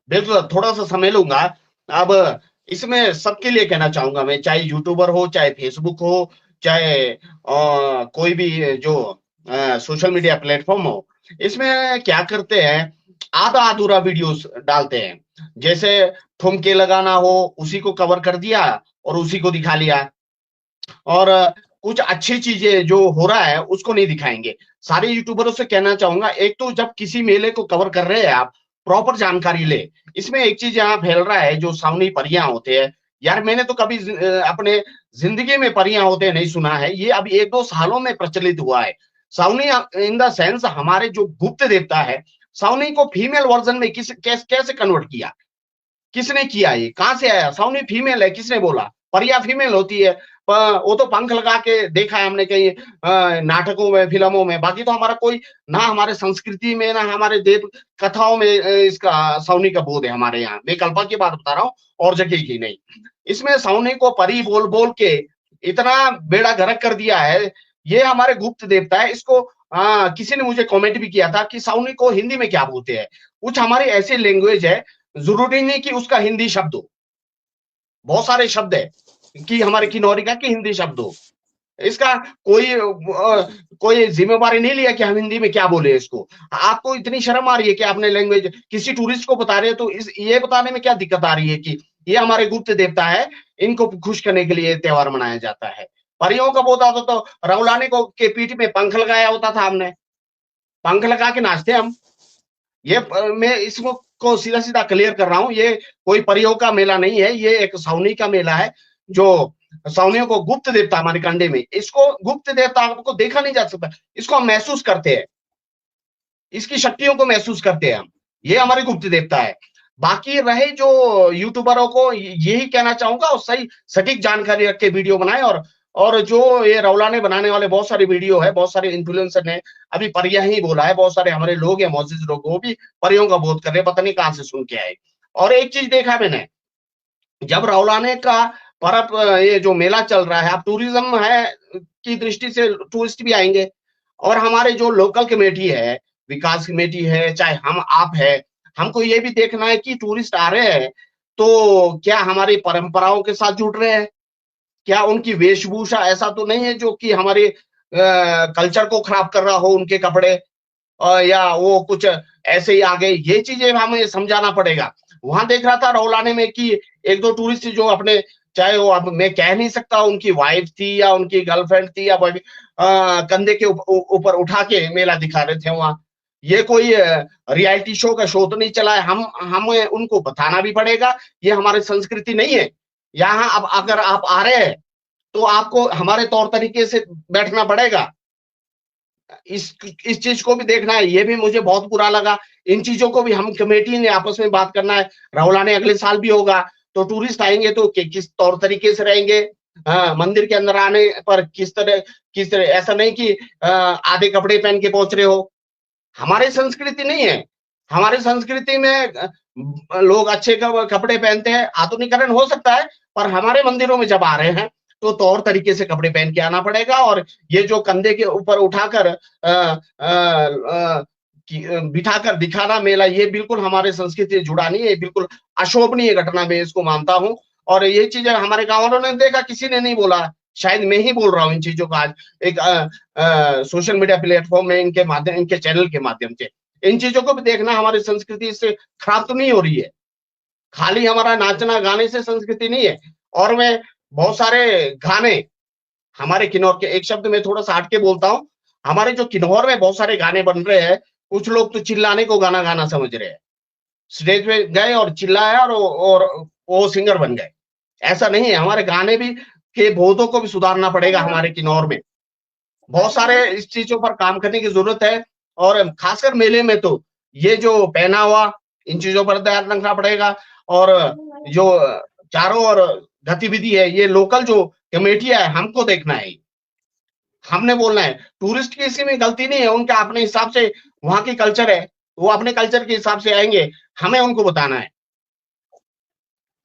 C: बिल्कुल, थोड़ा सा समय लूंगा। अब इसमें सबके लिए कहना चाहूंगा मैं, चाहे यूट्यूबर हो, चाहे फेसबुक हो, चाहे कोई भी जो सोशल मीडिया प्लेटफॉर्म हो, इसमें क्या करते हैं, आधा अधूरा वीडियोस डालते हैं। जैसे ठुमके लगाना हो, उसी को कवर कर दिया और उसी को दिखा लिया, और कुछ अच्छी चीजें जो हो रहा है उसको नहीं दिखाएंगे। सारे यूट्यूबरों से कहना चाहूंगा, एक तो जब किसी मेले को कवर कर रहे हैं आप, प्रॉपर जानकारी ले। इसमें एक चीज यहाँ फैल रहा है, जो सावनी परियां होते हैं, यार मैंने तो कभी अपने जिंदगी में परियां होते नहीं सुना है, ये अभी 1-2 सालों में प्रचलित हुआ है। सावनी इन द सेंस हमारे जो गुप्त देवता है, सावनी को फीमेल वर्जन में कैसे कन्वर्ट किया, किसने किया, ये कहां से आया? सावनी फीमेल है, किसने बोला? परिया फीमेल होती है, वो तो पंख लगा के देखा है हमने कहीं नाटकों में, फिल्मों में, बाकी तो हमारा कोई ना हमारे संस्कृति में, ना हमारे देव कथाओं में इसका सावनी का बोध है हमारे यहाँ। मैं कल्पा की बात बता रहा हूँ, और जगह की नहीं। इसमें सावनी को परी बोल बोल के इतना बेड़ा गर्क कर दिया है। ये हमारे गुप्त देवता है। इसको किसी ने मुझे कमेंट भी किया था कि सावनी को हिंदी में क्या बोलते हैं। कुछ हमारी ऐसी लैंग्वेज है, जरूरी नहीं कि उसका हिंदी शब्द हो, बहुत सारे शब्द है कि हमारे किन्नौरी का कि हिंदी शब्द हो। इसका कोई जिम्मेवारी नहीं लिया कि हम हिंदी में क्या बोले इसको। आपको इतनी शर्म आ रही है कि आपने लैंग्वेज किसी टूरिस्ट को बता रहे हो, तो ये बताने में क्या दिक्कत आ रही है कि ये हमारे गुप्त देवता है, इनको खुश करने के लिए त्योहार मनाया जाता है। परियों का बोता था तो रौलाने को के पीठ में पंख लगाया होता था, हमने पंख लगा के नाचते हम। ये मैं इसको सीधा सीधा क्लियर कर रहा हूं, ये कोई परियों का मेला नहीं है, ये एक सावनी का मेला है, जो सावनियों को गुप्त देवता हमारे कंडे में, इसको गुप्त देवता को देखा नहीं जा सकता, इसको हम महसूस करते हैं, इसकी शक्तियों को महसूस करते हैं हम, ये हमारे गुप्त देवता है। बाकी रहे जो यूट्यूबरों को यही कहना चाहूंगा, और सही सटीक जानकारी रख के वीडियो बनाए, और जो ये रौलाने बनाने वाले बहुत सारे वीडियो है, बहुत सारे इन्फ्लुएंसर ने अभी परिया ही बोला है, बहुत सारे हमारे लोग हैं, मौजूद लोग, वो भी परियों का बोध कर रहे हैं, पता नहीं कहां से सुन के आए। और एक चीज देखा मैंने, जब रौलाने का पर्व, ये जो मेला चल रहा है, अब टूरिज्म है की दृष्टि से टूरिस्ट भी आएंगे, और हमारे जो लोकल कमेटी है, विकास कमेटी है, चाहे हम आप है, हमको ये भी देखना है कि टूरिस्ट आ रहे हैं तो क्या हमारी परंपराओं के साथ जुड़ रहे हैं, क्या उनकी वेशभूषा ऐसा तो नहीं है जो कि हमारे कल्चर को खराब कर रहा हो, उनके कपड़े, या वो कुछ ऐसे ही आ गए। ये चीजें हमें समझाना पड़ेगा। वहां देख रहा था रौलाने में कि एक दो टूरिस्ट जो अपने, चाहे वो, अब मैं कह नहीं सकता उनकी वाइफ थी या उनकी गर्लफ्रेंड थी या कंधे के ऊपर उठा के मेला दिखा रहे थे वहां। ये कोई रियलिटी शो का शो तो नहीं चला है। हमें उनको बताना भी पड़ेगा, ये हमारी संस्कृति नहीं है। यहाँ अब अगर आप आ रहे हैं तो आपको हमारे तौर तरीके से बैठना पड़ेगा। इस चीज को भी देखना है। ये भी मुझे बहुत बुरा लगा। इन चीजों को भी हम कमेटी ने आपस में बात करना है। रौलाने अगले साल भी होगा, तो टूरिस्ट आएंगे तो किस तौर तरीके से रहेंगे, मंदिर के अंदर आने पर किस तरह, ऐसा नहीं कि आधे कपड़े पहन के पहुंच रहे हो। हमारी संस्कृति नहीं है। हमारी संस्कृति में लोग अच्छे कपड़े पहनते हैं। आधुनिकीकरण हो सकता है, पर हमारे मंदिरों में जब आ रहे हैं तो तौर तरीके से कपड़े पहन के आना पड़ेगा। और ये जो कंधे के ऊपर उठाकर बिठाकर दिखाना मेला, ये बिल्कुल हमारे संस्कृति से जुड़ा नहीं है। बिल्कुल अशोभनीय घटना मैं इसको मानता हूँ। और ये चीजें हमारे गांव वालों ने देखा, किसी ने नहीं बोला। शायद मैं ही बोल रहा हूँ इन चीजों का आज एक सोशल मीडिया प्लेटफॉर्म में, इनके माध्यम, इनके चैनल के माध्यम से। इन चीजों को भी देखना, हमारी संस्कृति से खराब तो नहीं हो रही है। खाली हमारा नाचना गाने से संस्कृति नहीं है। और मैं बहुत सारे गाने हमारे किन्नौर के, एक शब्द में थोड़ा सा हट के बोलता हूँ, हमारे जो किन्नौर में बहुत सारे गाने बन रहे हैं, कुछ लोग तो चिल्लाने को गाना गाना समझ रहे हैं। स्टेज पे गए और चिल्लाया और वो सिंगर बन गए। ऐसा नहीं है। हमारे गाने भी के बोधों को भी सुधारना पड़ेगा। हमारे किन्नौर में बहुत सारे इस चीजों पर काम करने की जरूरत है। और खासकर मेले में तो ये जो पहनावा, इन चीजों पर ध्यान रखना पड़ेगा। और जो चारों ओर गतिविधि है, ये लोकल जो कमेटियां है, हमको देखना है, हमने बोलना है। टूरिस्ट की इसी में गलती नहीं है। उनका अपने हिसाब से वहां की कल्चर है, वो अपने कल्चर के हिसाब से आएंगे, हमें उनको बताना है।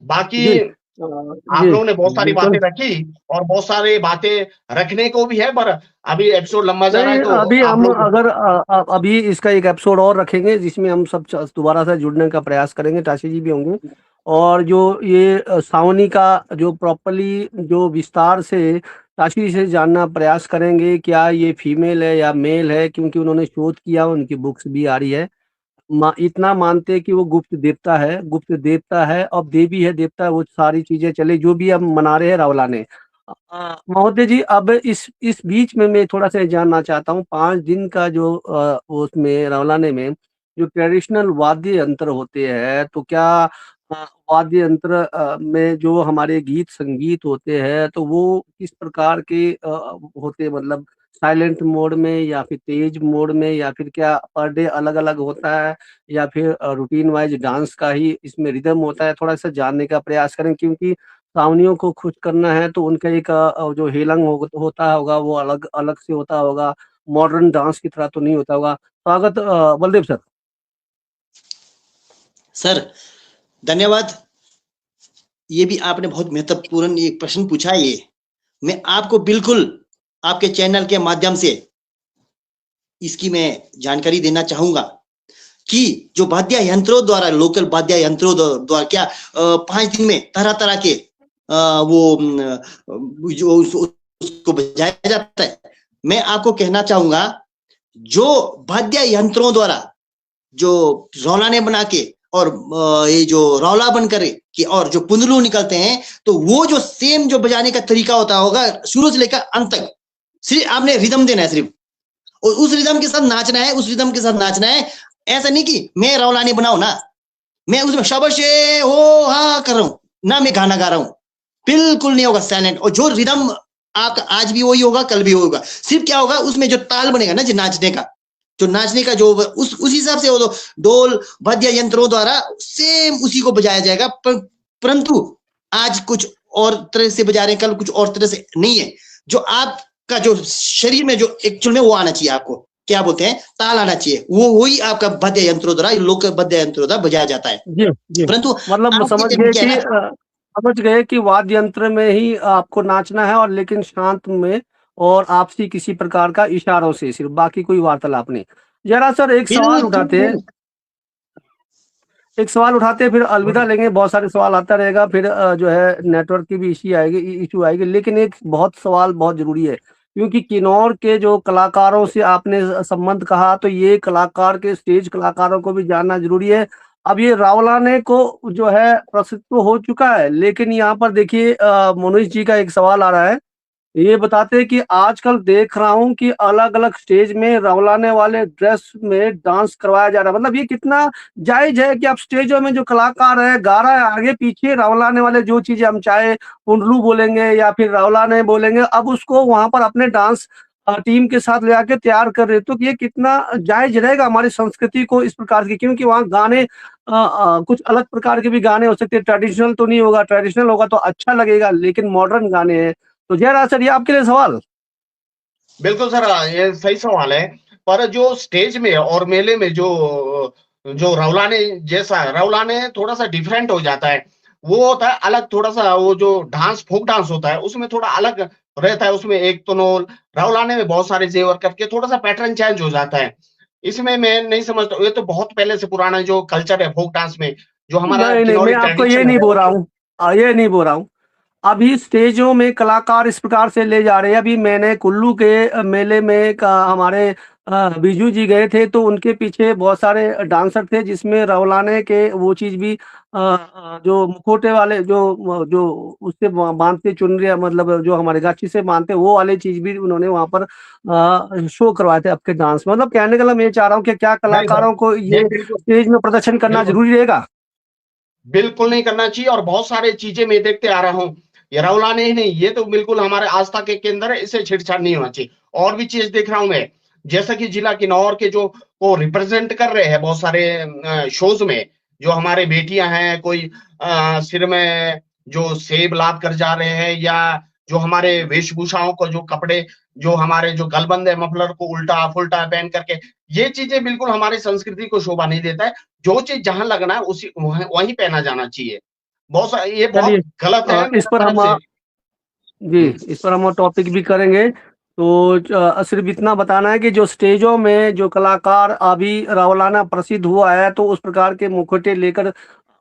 C: बाकी
A: जी
C: आप
A: जी
C: लोगों ने बहुत सारी
A: बिल्कुल।
C: बातें रखी और बहुत सारी बातें रखने को भी है, पर अभी एपिसोड लंबा जा रहा है
A: नहीं,
C: तो
A: अभी
C: आप
A: हम
C: लोग।
A: अगर अभी इसका एक एपिसोड और रखेंगे जिसमें हम सब दोबारा से जुड़ने का प्रयास करेंगे। टाशी जी भी होंगे। और जो ये सावनी का जो प्रॉपरली जो विस्तार से टाशी से जानना प्रयास करेंगे, क्या ये फीमेल है या मेल है, क्योंकि उन्होंने शोध किया, उनकी बुक्स भी आ रही है। इतना मानते हैं कि वो गुप्त देवता है, गुप्त देवता है। अब देवी है, देवता है, वो सारी चीजें चले जो भी अब मना रहे हैं रावलाने। महोदय जी, अब इस बीच में मैं थोड़ा सा जानना चाहता हूँ, 5 दिन का जो उसमें रावलाने में जो ट्रेडिशनल वाद्य यंत्र होते हैं, तो क्या वाद्य यंत्र में जो हमारे गीत संगीत होते हैं, तो वो किस प्रकार के होते हैं? मतलब साइलेंट मोड में या फिर तेज मोड में, या फिर क्या पर डे अलग अलग होता है, या फिर रूटीन वाइज डांस का ही इसमें रिदम होता है? थोड़ा सा जानने का प्रयास करें, क्योंकि सावनियों को खुश करना है तो उनका एक जो हेलंग होता होगा वो अलग अलग से होता होगा, मॉडर्न डांस की तरह तो नहीं होता होगा। स्वागत बलदेव सर।
B: सर धन्यवाद। ये भी आपने बहुत महत्वपूर्ण एक प्रश्न पूछा है। ये मैं आपको बिल्कुल आपके चैनल के माध्यम से इसकी मैं जानकारी देना चाहूंगा कि जो वाद्य यंत्रों द्वारा, लोकल वाद्य यंत्रों द्वारा क्या 5 दिन में तरह तरह के वो जो उसको बजाया जाता है। मैं आपको कहना चाहूंगा, जो वाद्य यंत्रों द्वारा जो रौलाने बना के और ये जो रौला बन करे कि और जो पुंदलू निकलते हैं, तो वो जो सेम जो बजाने का तरीका होता होगा शुरू से लेकर अंत तक, सिर्फ आपने रिदम देना है सिर्फ, और उस रिदम के साथ नाचना है, उस रिदम के साथ नाचना है। ऐसा नहीं कि मैं रौलानी बनाऊ ना, मैं उसमें शाबाश हो हाँ कर रहा हूं ना, मैं गाना गा रहा हूं, बिल्कुल नहीं होगा। साइलेंट। और जो रिदम आपका आज भी वही होगा, कल भी होगा। सिर्फ क्या होगा, उसमें जो ताल बनेगा ना, जो नाचने का जो उस हिसाब से वो डोल वाद्य यंत्रों द्वारा सेम उसी को बजाया जाएगा। परंतु आज कुछ और तरह से बजा रहे हैं, कल कुछ और तरह से नहीं है। जो आपका जो शरीर में जो एक्चुअल में वो आना चाहिए, आपको क्या बोलते हैं, ताल आना चाहिए, वो वही आपका वाद्य यंत्रों द्वारा, लोक वाद्य यंत्रों द्वारा बजाया जाता है।
A: जी जी,
B: परंतु
A: मतलब समझ गए कि वाद्य यंत्र में ही आपको नाचना है, और लेकिन शांत में और आपसी किसी प्रकार का इशारों से, सिर्फ बाकी कोई वार्तालाप नहीं। जरा सर एक सवाल उठाते हैं, फिर अलविदा लेंगे। बहुत सारे सवाल आता रहेगा, फिर जो है नेटवर्क की भी इशू आएगी। लेकिन एक बहुत सवाल बहुत जरूरी है, क्योंकि किन्नौर के जो कलाकारों से आपने संबंध कहा, तो ये कलाकार के स्टेज कलाकारों को भी जानना जरूरी है। अब ये रावलाने को जो है प्रसिद्ध तो हो चुका है, लेकिन यहाँ पर देखिए मोनिश जी का एक सवाल आ रहा है। ये बताते हैं कि आजकल देख रहा हूँ कि अलग-अलग स्टेज में रौलाने वाले ड्रेस में डांस करवाया जा रहा है। मतलब ये कितना जायज़ है कि आप स्टेजों में जो कलाकार है, गा रहा है, आगे-पीछे रौलाने वाले जो चीज़ें हम चाहे पुंडलू बोलेंगे या फिर रौलाने बोलेंगे, अब उसको वहाँ पर अपने डांस टीम के साथ ले आके तैयार कर रहे। तो ये कितना जायज़ रहेगा हमारी संस्कृति को इस प्रकार की, क्योंकि वहाँ गाने कुछ अलग प्रकार के भी गाने हो सकते हैं, ट्रेडिशनल तो नहीं होगा, ट्रेडिशनल होगा तो अच्छा लगेगा, लेकिन मॉडर्न गाने हैं। तो जयराज सर, ये आपके लिए सवाल।
C: बिल्कुल सर, ये सही सवाल है। पर जो स्टेज में और मेले में जो जो रौलाने जैसा है, रौलाने थोड़ा सा डिफरेंट हो जाता है। वो होता है अलग, थोड़ा सा वो जो डांस फोक डांस होता है उसमें थोड़ा अलग रहता है। उसमें एक तो नोल, रौलाने में बहुत सारे जेवर करके थोड़ा सा पैटर्न चेंज हो जाता है। इसमें मैं नहीं समझता, ये तो बहुत पहले से पुराना जो कल्चर है फोक डांस में, जो हमारा
A: नहीं, नहीं, मैं
C: किन्नौरी
A: आपको ये
C: ट्रेडिशन
A: नहीं
C: है।
A: बोल रहा हूँ। ये नहीं बोल रहा हूँ। अभी स्टेजों में कलाकार इस प्रकार से ले जा रहे हैं। अभी मैंने कुल्लू के मेले में हमारे बीजू जी गए थे, तो उनके पीछे बहुत सारे डांसर थे, जिसमें रौलाने के वो चीज़ भी जो मुखौटे वाले जो उससे बांधते चुनरिया, मतलब जो हमारे गाछी से बांधते, वो वाले चीज़ भी उन्होंने वहाँ पर शो करवाए थे आपके डांस में। मतलब कहने का मतलब मैं ये चाह रहा हूँ कि क्या
C: नहीं सर,
A: कलाकारों को
C: ये
A: ये
C: बिल्कुल
A: स्टेज में प्रदर्शन करना
C: बिल्कुल
A: ज़रूरी रहेगा?
C: बिल्कुल नहीं करना चाहिए। और बहुत सारे चीजें मैं देखते आ रहा हूँ, ये रौलाने ही नहीं, ये तो बिल्कुल हमारे आस्था के केंद्र है, इससे छेड़छाड़ नहीं होना चाहिए। और भी चीज देख रहा हूं मैं, जैसा कि जिला किन्नौर के जो वो रिप्रेजेंट कर रहे हैं बहुत सारे शोज में, जो हमारे बेटियां हैं, कोई सिर में जो सेब लाद कर जा रहे हैं, या जो हमारे वेशभूषाओं को जो कपड़े, जो हमारे जो गलबंद है मफलर को उल्टा फुल्टा पहन करके, ये चीजें बिल्कुल हमारी संस्कृति को शोभा नहीं देता है। जो चीज जहां लगना है उसी वहीं पहना जाना चाहिए। ये
A: चलिए,
C: बहुत गलत है
A: इस
C: मेरे
A: पर
C: तरफ
A: हम
C: से।
A: जी,
C: हम्म,
A: इस पर हम टॉपिक भी करेंगे। तो सिर्फ इतना बताना है कि जो स्टेजों में जो कलाकार अभी रौलाना प्रसिद्ध हुआ है, तो उस प्रकार के मुखौटे लेकर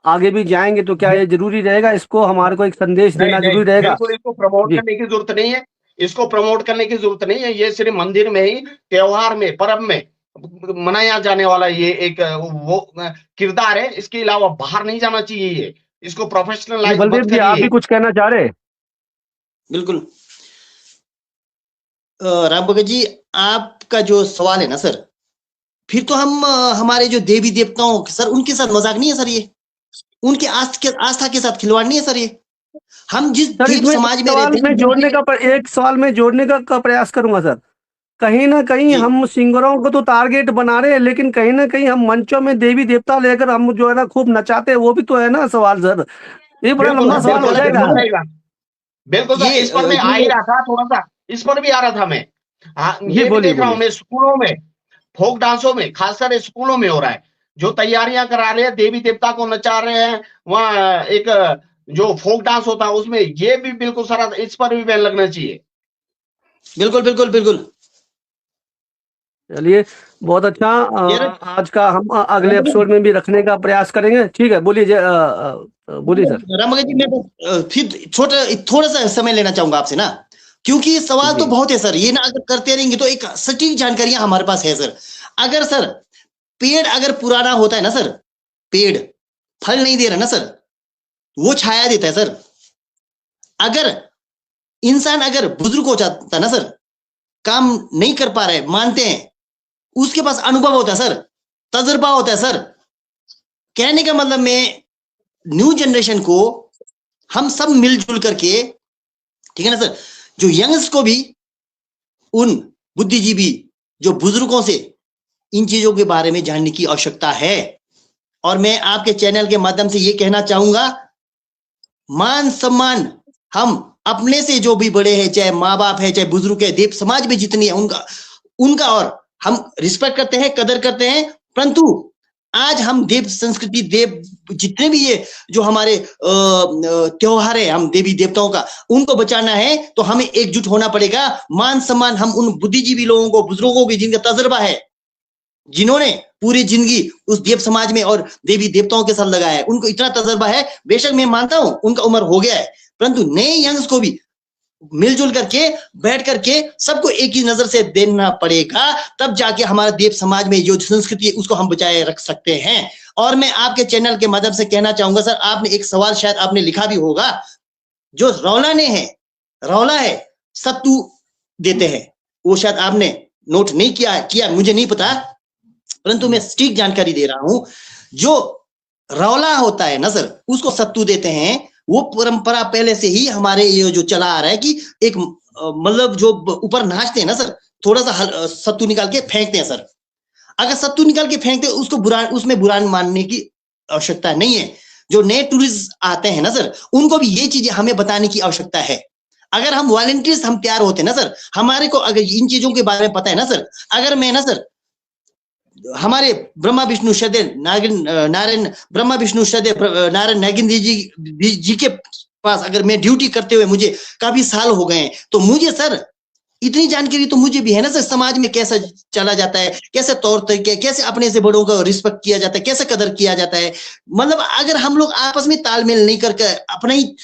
A: आगे भी जाएंगे, तो क्या
C: बि-
A: ये जरूरी रहेगा? इसको हमारे को एक संदेश
C: नहीं
A: देना
C: नहीं,
A: जरूरी रहेगा?
C: बिल्कुल इसको प्रमोट
A: जी।
C: करने की जरूरत नहीं है। इसको प्रमोट करने की जरूरत नहीं है। ये सिर्फ मंदिर में ही, त्योहार में, पर्व में मनाया जाने वाला ये एक वो किरदार है। इसके अलावा बाहर नहीं जाना चाहिए ये। इसको
A: जी,
C: प्रोफेशनलाइज
A: बलदेव
C: मत
A: जी, आप भी
C: करिए।
A: कुछ कहना चाह रहे हैं?
B: बिल्कुल। राम भगत जी, आपका जो सवाल है ना सर, फिर तो हम हमारे जो देवी देवताओं सर, उनके साथ मजाक नहीं है सर, ये उनके आस्था के साथ खिलवाड़ नहीं है सर। ये हम जिस
A: सर,
B: देव
A: इसमें
B: समाज में रहते हैं,
A: एक सवाल में जोड़ने का प्रयास करूंगा सर। कहीं ना कहीं
B: जी
A: हम सिंगरों को तो टारगेट बना रहे हैं, लेकिन कहीं ना कहीं हम मंचों में देवी देवता लेकर हम जो है ना खूब नचाते हैं, वो भी तो है ना सवाल सर। ये बड़ा
C: बिल्कुल
A: लंबा
C: सर,
A: सवाल हो
C: बिल्कुल
A: जाएगा।
C: बिल्कुल सही बात। बिल्कुल सर,
B: ये
C: इस पर मैं आ ही
B: जो
C: रहा था थोड़ा सा। इस पर भी आ रहा था मैं। हाँ,
A: जी,
C: ये भी
A: बोलिए
C: देख रहा हूँ
A: बोलिए।
C: मैं स्कूलों में, फोक डांसों में, खासकर स्कूलों में हो रहा है। जो तैयारियां करा रहे हैं, देवी देवता को नचा रहे हैं, वहाँ एक जो फोक डांस होता है उसमें, ये भी बिल्कुल सारा, इस पर भी बैन लगना चाहिए।
B: बिल्कुल बिल्कुल बिल्कुल।
A: चलिए, बहुत अच्छा।
B: ये ना,
A: आज का हम अगले एपिसोड में भी रखने का प्रयास करेंगे। ठीक है, बोलिए बोलिए सर।
B: रामगढ़ जी, मैं फिर थोड़ा सा समय लेना चाहूंगा आपसे ना, क्योंकि सवाल तो
A: जी,
B: बहुत है सर। ये ना अगर करते रहेंगे तो एक सटीक जानकारियां हमारे पास है सर। अगर सर पेड़ अगर पुराना होता है ना सर, पेड़ फल नहीं दे रहा ना सर, वो छाया देता है सर। अगर इंसान अगर बुजुर्ग हो जाता है ना सर, काम नहीं कर पा रहे, मानते हैं, उसके पास अनुभव होता है सर, तजुर्बा होता है सर। कहने का मतलब में न्यू जनरेशन को हम सब मिलजुल करके, ठीक है ना सर, जो यंग्स को भी उन बुद्धिजीवी जो बुजुर्गों से इन चीजों के बारे में जानने की आवश्यकता है। और मैं आपके चैनल के माध्यम से ये कहना चाहूंगा, मान सम्मान हम अपने से जो भी बड़े हैं, चाहे माँ बाप है, चाहे बुजुर्ग है, देव समाज में जितनी है उनका उनका और हम रिस्पेक्ट करते हैं, कदर करते हैं। परंतु आज हम देव संस्कृति, देव जितने भी ये जो हमारे त्योहार है, हम देवी देवताओं का, उनको बचाना है तो हमें एकजुट होना पड़ेगा। मान सम्मान हम उन बुद्धिजीवी लोगों को, बुजुर्गों की जिनका तजुर्बा है, जिन्होंने पूरी जिंदगी उस देव समाज में और देवी देवताओं के साथ लगाया है, उनको इतना तजुर्बा है। बेशक मैं मानता हूं उनका उम्र हो गया है, परंतु नए यंग्स को भी मिलजुल करके, बैठ करके सबको एक ही नजर से देखना पड़ेगा। तब जाके हमारा देव समाज में जो संस्कृति है उसको हम बचाए रख सकते हैं। और मैं आपके चैनल के माध्यम से कहना चाहूंगा सर, आपने एक सवाल शायद आपने लिखा भी होगा, जो रौला है सत्तू देते हैं, वो शायद आपने नोट नहीं किया मुझे नहीं पता, परंतु मैं सटीक जानकारी दे रहा हूं, जो रौला होता है ना सर, उसको सत्तू देते हैं। वो परंपरा पहले से ही हमारे ये जो चला आ रहा है कि एक मतलब जो ऊपर नाचते हैं ना सर, थोड़ा सा सत्तू निकाल के फेंकते हैं सर। अगर सत्तू निकाल के फेंकते हैं, उसमें बुरा मानने की आवश्यकता नहीं है। जो नए टूरिस्ट आते हैं ना सर, उनको भी ये चीजें हमें बताने की आवश्यकता है। अगर हम वॉलंटियर्स हम तैयार होते ना सर, हमारे को अगर इन चीजों के बारे में पता है ना सर, अगर मैं ना सर हमारे ब्रह्मा विष्णु सदैव नारायण ब्रह्मा विष्णु सदैव नारायण नागिन जी के पास अगर मैं ड्यूटी करते हुए मुझे काफी साल हो गए हैं, तो मुझे सर इतनी जानकारी तो मुझे भी है ना सर, समाज में कैसा चला जाता है, कैसे तौर तरीके, कैसे अपने से बड़ों का रिस्पेक्ट किया जाता है, कैसे कदर किया जाता है। मतलब अगर हम लोग आपस में तालमेल नहीं करके अपना ही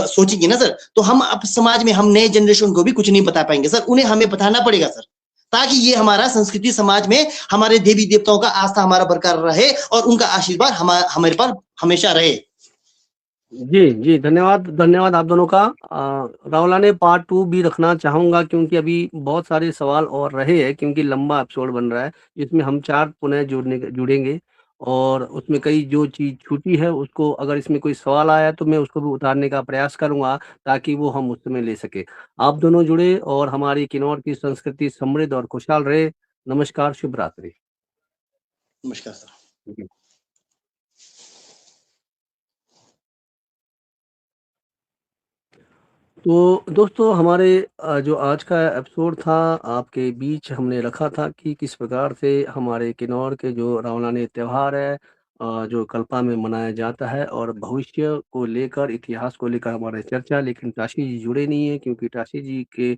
B: सोचेंगे ना सर, तो हम समाज में हम नए जनरेशन को भी कुछ नहीं बता पाएंगे सर, उन्हें हमें बताना पड़ेगा सर, ताकि ये हमारा संस्कृति समाज में हमारे देवी देवताओं का आस्था हमारा बरकरार रहे और उनका आशीर्वाद हमारे पास हमेशा रहे।
A: जी, धन्यवाद आप दोनों का। रावलाने पार्ट 2 भी रखना चाहूँगा, क्योंकि अभी बहुत सारे सवाल और रहे हैं, क्योंकि लंबा एपिसोड बन रहा है, जिसमें हम 4 पुनः जुड़ेंगे और उसमें कई जो चीज़ छूटी है, उसको अगर इसमें कोई सवाल आया तो मैं उसको भी उतारने का प्रयास करूँगा, ताकि वो हम उसमें ले सकें। आप दोनों जुड़े और हमारी किन्नौर की संस्कृति समृद्ध और खुशहाल रहे। नमस्कार, शुभ रात्रि।
B: नमस्कार सर।
A: जी। तो दोस्तों, हमारे जो आज का एपिसोड था, आपके बीच हमने रखा था कि किस प्रकार से हमारे किन्नौर के जो रावलाने त्योहार है, जो कल्पा में मनाया जाता है, और भविष्य को लेकर, इतिहास को लेकर हमारी चर्चा। लेकिन टाशी जी जुड़े नहीं है, क्योंकि टाशी जी के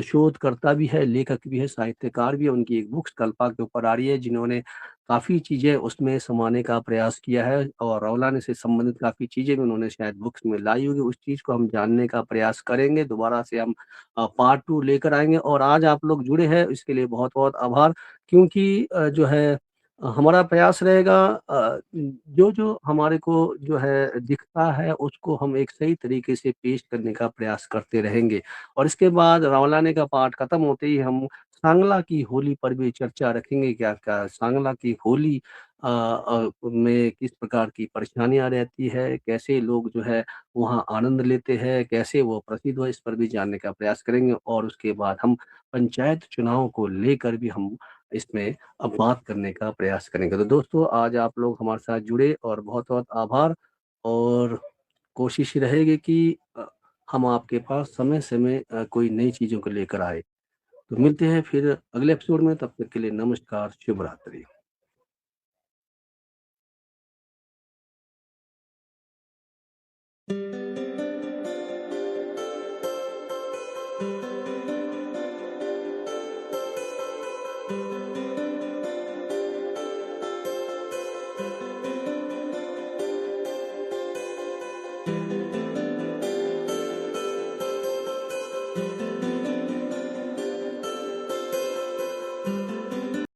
A: शोधकर्ता भी है, लेखक भी है, साहित्यकार भी है। उनकी एक बुक्स कल्पा के ऊपर आ रही है, जिन्होंने काफ़ी चीज़ें उसमें समाने का प्रयास किया है, और रावलाने से संबंधित काफ़ी चीज़ें भी उन्होंने शायद बुक्स में लाई होगी। उस चीज़ को हम जानने का प्रयास करेंगे। दोबारा से हम पार्ट 2 लेकर आएँगे, और आज आप लोग जुड़े हैं, इसके लिए बहुत-बहुत आभार। क्योंकि जो है हमारा प्रयास रहेगा, जो हमारे को जो है दिखता है, उसको हम एक सही तरीके से पेश करने का प्रयास करते रहेंगे। और इसके बाद रावलाने का पार्ट खत्म होते ही हम सांगला की होली पर भी चर्चा रखेंगे। क्या सांगला की होली में किस प्रकार की परेशानियाँ रहती है, कैसे लोग जो है वहाँ आनंद लेते हैं, कैसे वो प्रसिद्ध हुआ, इस पर भी जानने का प्रयास करेंगे। और उसके बाद हम पंचायत चुनाव को लेकर भी हम इसमें अब बात करने का प्रयास करेंगे। तो दोस्तों, आज आप लोग हमारे साथ जुड़े, और बहुत-बहुत आभार। और कोशिश रहेगी कि हम आपके पास समय-समय कोई नई चीज़ों को लेकर आए। तो मिलते हैं फिर अगले एपिसोड में, तब तक के लिए नमस्कार, शुभ रात्रि।